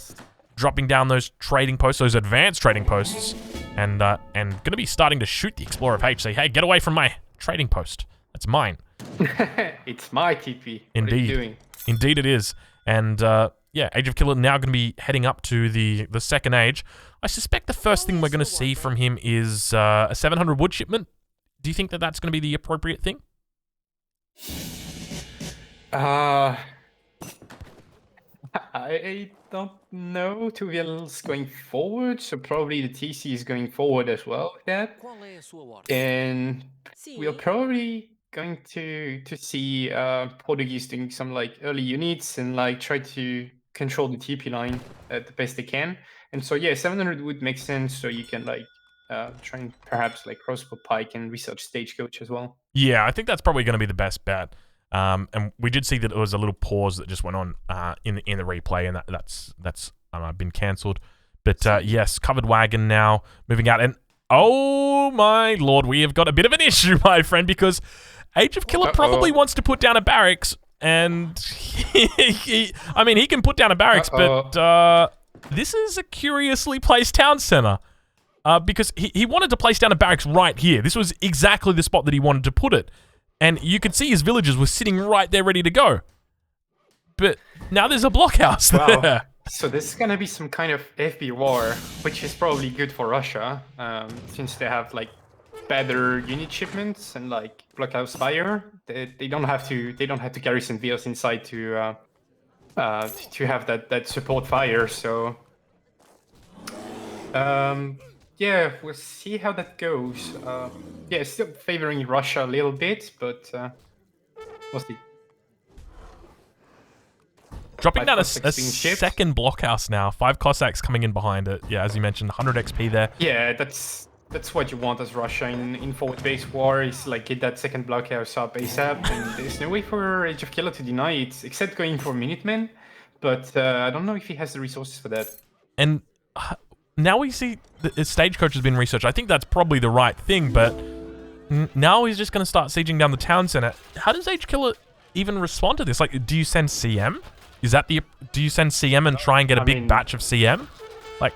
[SPEAKER 2] dropping down those trading posts, those advanced trading posts, and going to be starting to shoot the Explorer of Haitch. Say, hey, get away from my trading post. That's mine.
[SPEAKER 1] It's my TP.
[SPEAKER 2] Indeed.
[SPEAKER 1] What are you doing?
[SPEAKER 2] Indeed it is. And yeah, AgeOfKiller now going to be heading up to the second age. I suspect the first thing we're going to see from him is a 700 wood shipment. Do you think that that's going to be the appropriate thing?
[SPEAKER 1] I don't know, to be honest, going forward. So probably the TC is going forward as well with that. And we're probably going to see Portuguese doing some like early units and like try to control the TP line the best they can. And so yeah, 700 would make sense. So you can like try and perhaps like crossbow pike and research stagecoach as well.
[SPEAKER 2] Yeah, I think that's probably going to be the best bet. And we did see that it was a little pause that just went on in the replay, and that's been cancelled. But yes, covered wagon now moving out, and oh my lord, we have got a bit of an issue, my friend, because AgeOfKiller probably wants to put down a barracks, and I mean, he can put down a barracks, but this is a curiously placed town center. Because he wanted to place down a barracks right here. This was exactly the spot that he wanted to put it. And you could see his villagers were sitting right there ready to go. But now there's a blockhouse there.
[SPEAKER 1] Wow. So this is going to be some kind of FB war, which is probably good for Russia, since they have like better unit shipments and like blockhouse fire. They don't have to garrison Vios inside to have that support fire. So yeah, we'll see how that goes. Yeah, still favoring Russia a little bit, but we'll see.
[SPEAKER 2] Dropping down a second blockhouse now. 5 Cossacks coming in behind it. Yeah, as you mentioned, 100 XP there.
[SPEAKER 1] Yeah, that's what you want as Russia in forward-based war, is like get that second blockhouse up ASAP, and there's no way for AgeOfKiller to deny it, except going for Minutemen, but I don't know if he has the resources for that.
[SPEAKER 2] And now we see the stagecoach has been researched. I think that's probably the right thing, but now he's just going to start sieging down the town center. How does AgeOfKiller even respond to this? Like, do you send CM? Is that do you send CM and try and get a big batch of CM? Like,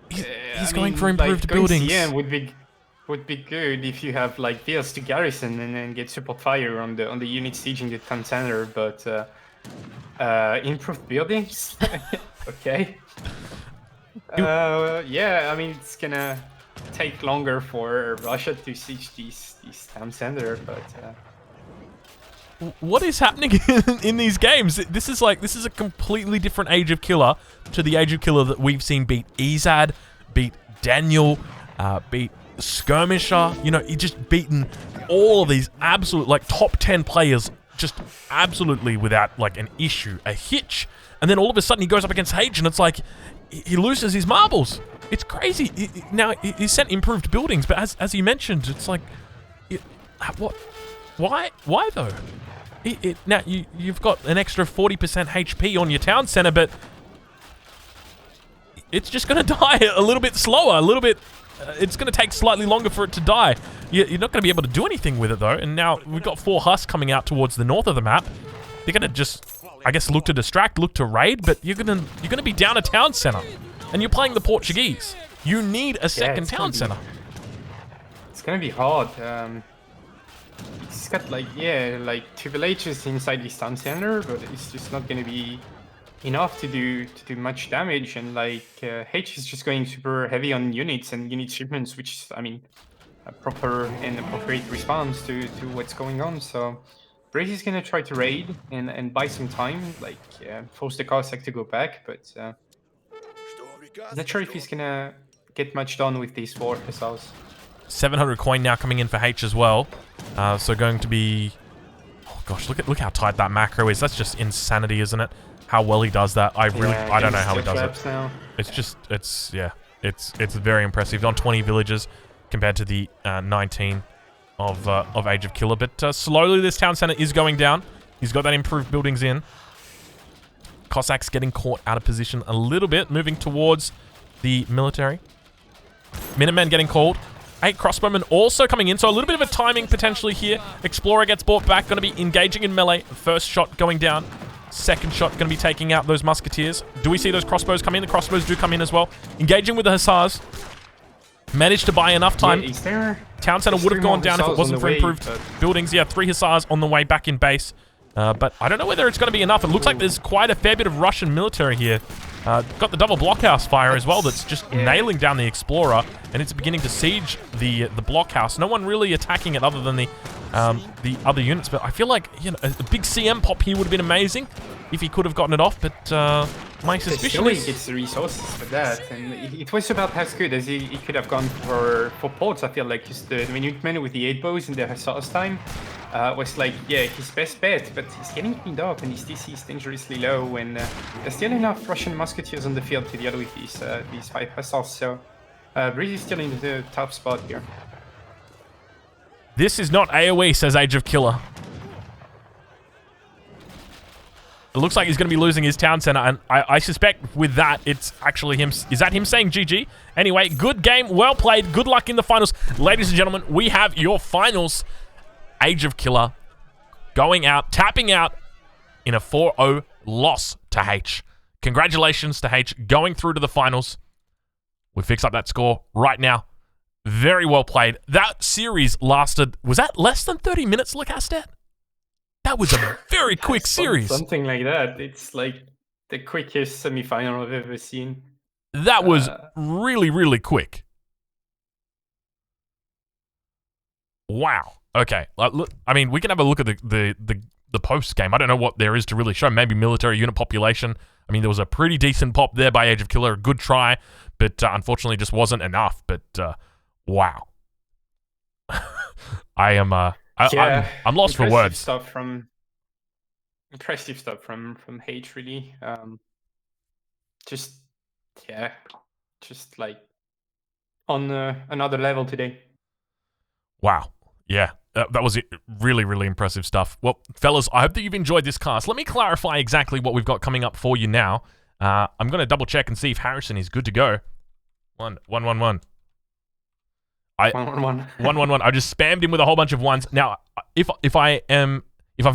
[SPEAKER 2] he's going for improved buildings.
[SPEAKER 1] CM would be good if you have like deals to garrison and then get support fire on the unit sieging the town center, but improved buildings. Okay. Yeah, I mean, it's gonna take longer for Russia to siege these town center, but
[SPEAKER 2] what is happening in these games? This is a completely different AgeOfKiller to the AgeOfKiller that we've seen beat Ezad, beat Daniel, beat Skirmisher. You know, he just beaten all of these absolute like top 10 players just absolutely without like an issue, a hitch. And then all of a sudden he goes up against Haitch and it's like he loses his marbles. It's crazy. Now he sent improved buildings, but as you mentioned, it's like, what? Why though? Now you've got an extra 40% HP on your town center, but it's just going to die a little bit slower, a little bit... it's going to take slightly longer for it to die. You're not going to be able to do anything with it, though. And now we've got 4 husks coming out towards the north of the map. They're going to just, I guess, look to distract, look to raid, but you're going to be down a town center. And you're playing the Portuguese. You need a second town center.
[SPEAKER 1] It's going to be hard. It's got, like 2 villages inside this town center, but it's just not going to be enough to do much damage. And Haitch is just going super heavy on units and unit shipments, which is, I mean, a proper and appropriate response to what's going on. So Brace is gonna try to raid and buy some time, force the Cossack to go back, but I'm not sure if he's gonna get much done with these 4 hussars.
[SPEAKER 2] 700 coin now coming in for H as well. So going to be... Oh gosh, look how tight that macro is. That's just insanity, isn't it? How well he does that. I don't know how he does it. Now. It's very impressive. On 20 villages compared to the 19 of AgeOfKiller. But slowly this town center is going down. He's got that improved buildings in. Cossacks getting caught out of position a little bit, moving towards the military. Minutemen getting called. 8 crossbowmen also coming in, so a little bit of a timing potentially here. Explorer gets brought back, going to be engaging in melee. First shot going down. Second shot going to be taking out those musketeers. Do we see those crossbows come in? The crossbows do come in as well. Engaging with the hussars. Managed to buy enough time. Town center would have gone down if it wasn't for improved buildings. Yeah, 3 hussars on the way back in base. But I don't know whether it's going to be enough. It looks like there's quite a fair bit of Russian military here. Got the double blockhouse fire as well that's just nailing down the Explorer, and it's beginning to siege the blockhouse. No one really attacking it other than the other units, but I feel like, you know, a big CM pop here would have been amazing if he could have gotten it off, but my suspicion is...
[SPEAKER 1] He gets the resources for that, and it was about as good as he could have gone for ports. I feel like just the Minutemen with the 8 bows in the Hussars time was his best bet, but he's getting cleaned up and his DC is dangerously low, and there's still enough Russian musketeers on the field to deal with these 5 Hussars, so Breeze is still in the top spot here.
[SPEAKER 2] This is not AOE, says AgeOfKiller. It looks like he's going to be losing his town center, and I suspect with that, it's actually him. Is that him saying GG? Anyway, good game, well played, good luck in the finals. Ladies and gentlemen, we have your finals. AgeOfKiller going out, tapping out in a 4-0 loss to H. Congratulations to H, going through to the finals. We fix up that score right now. Very well played. That series lasted, was that less than 30 minutes, Lacastet? That was a very quick series.
[SPEAKER 1] Something like that. It's like the quickest semi-final I've ever seen.
[SPEAKER 2] That was really, really quick. Wow. Okay. Look, I mean, we can have a look at the post game. I don't know what there is to really show. Maybe military unit population. I mean, there was a pretty decent pop there by AgeOfKiller. A good try, but unfortunately just wasn't enough. But wow. I'm lost for words.
[SPEAKER 1] Impressive stuff from Haitch, really. Just like on another level today.
[SPEAKER 2] Wow. Yeah, that was really, really impressive stuff. Well, fellas, I hope that you've enjoyed this cast. Let me clarify exactly what we've got coming up for you now. I'm going to double check and see if Harrison is good to go. 1-1-1. 1-1-1. I just spammed him with a whole bunch of ones. Now, if I've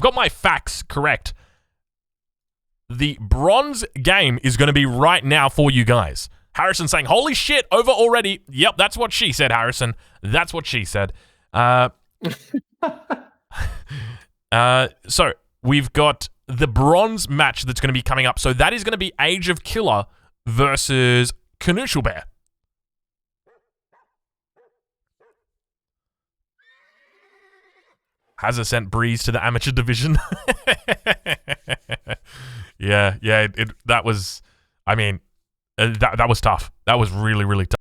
[SPEAKER 2] got my facts correct, the bronze game is going to be right now for you guys. Harrison saying, "Holy shit, over already." Yep, that's what she said, Harrison. That's what she said. So we've got the bronze match that's going to be coming up. So that is going to be AgeOfKiller versus Knushelbear. Has sent Breeze to the amateur division. yeah. That was, I mean, that was tough. That was really, really tough.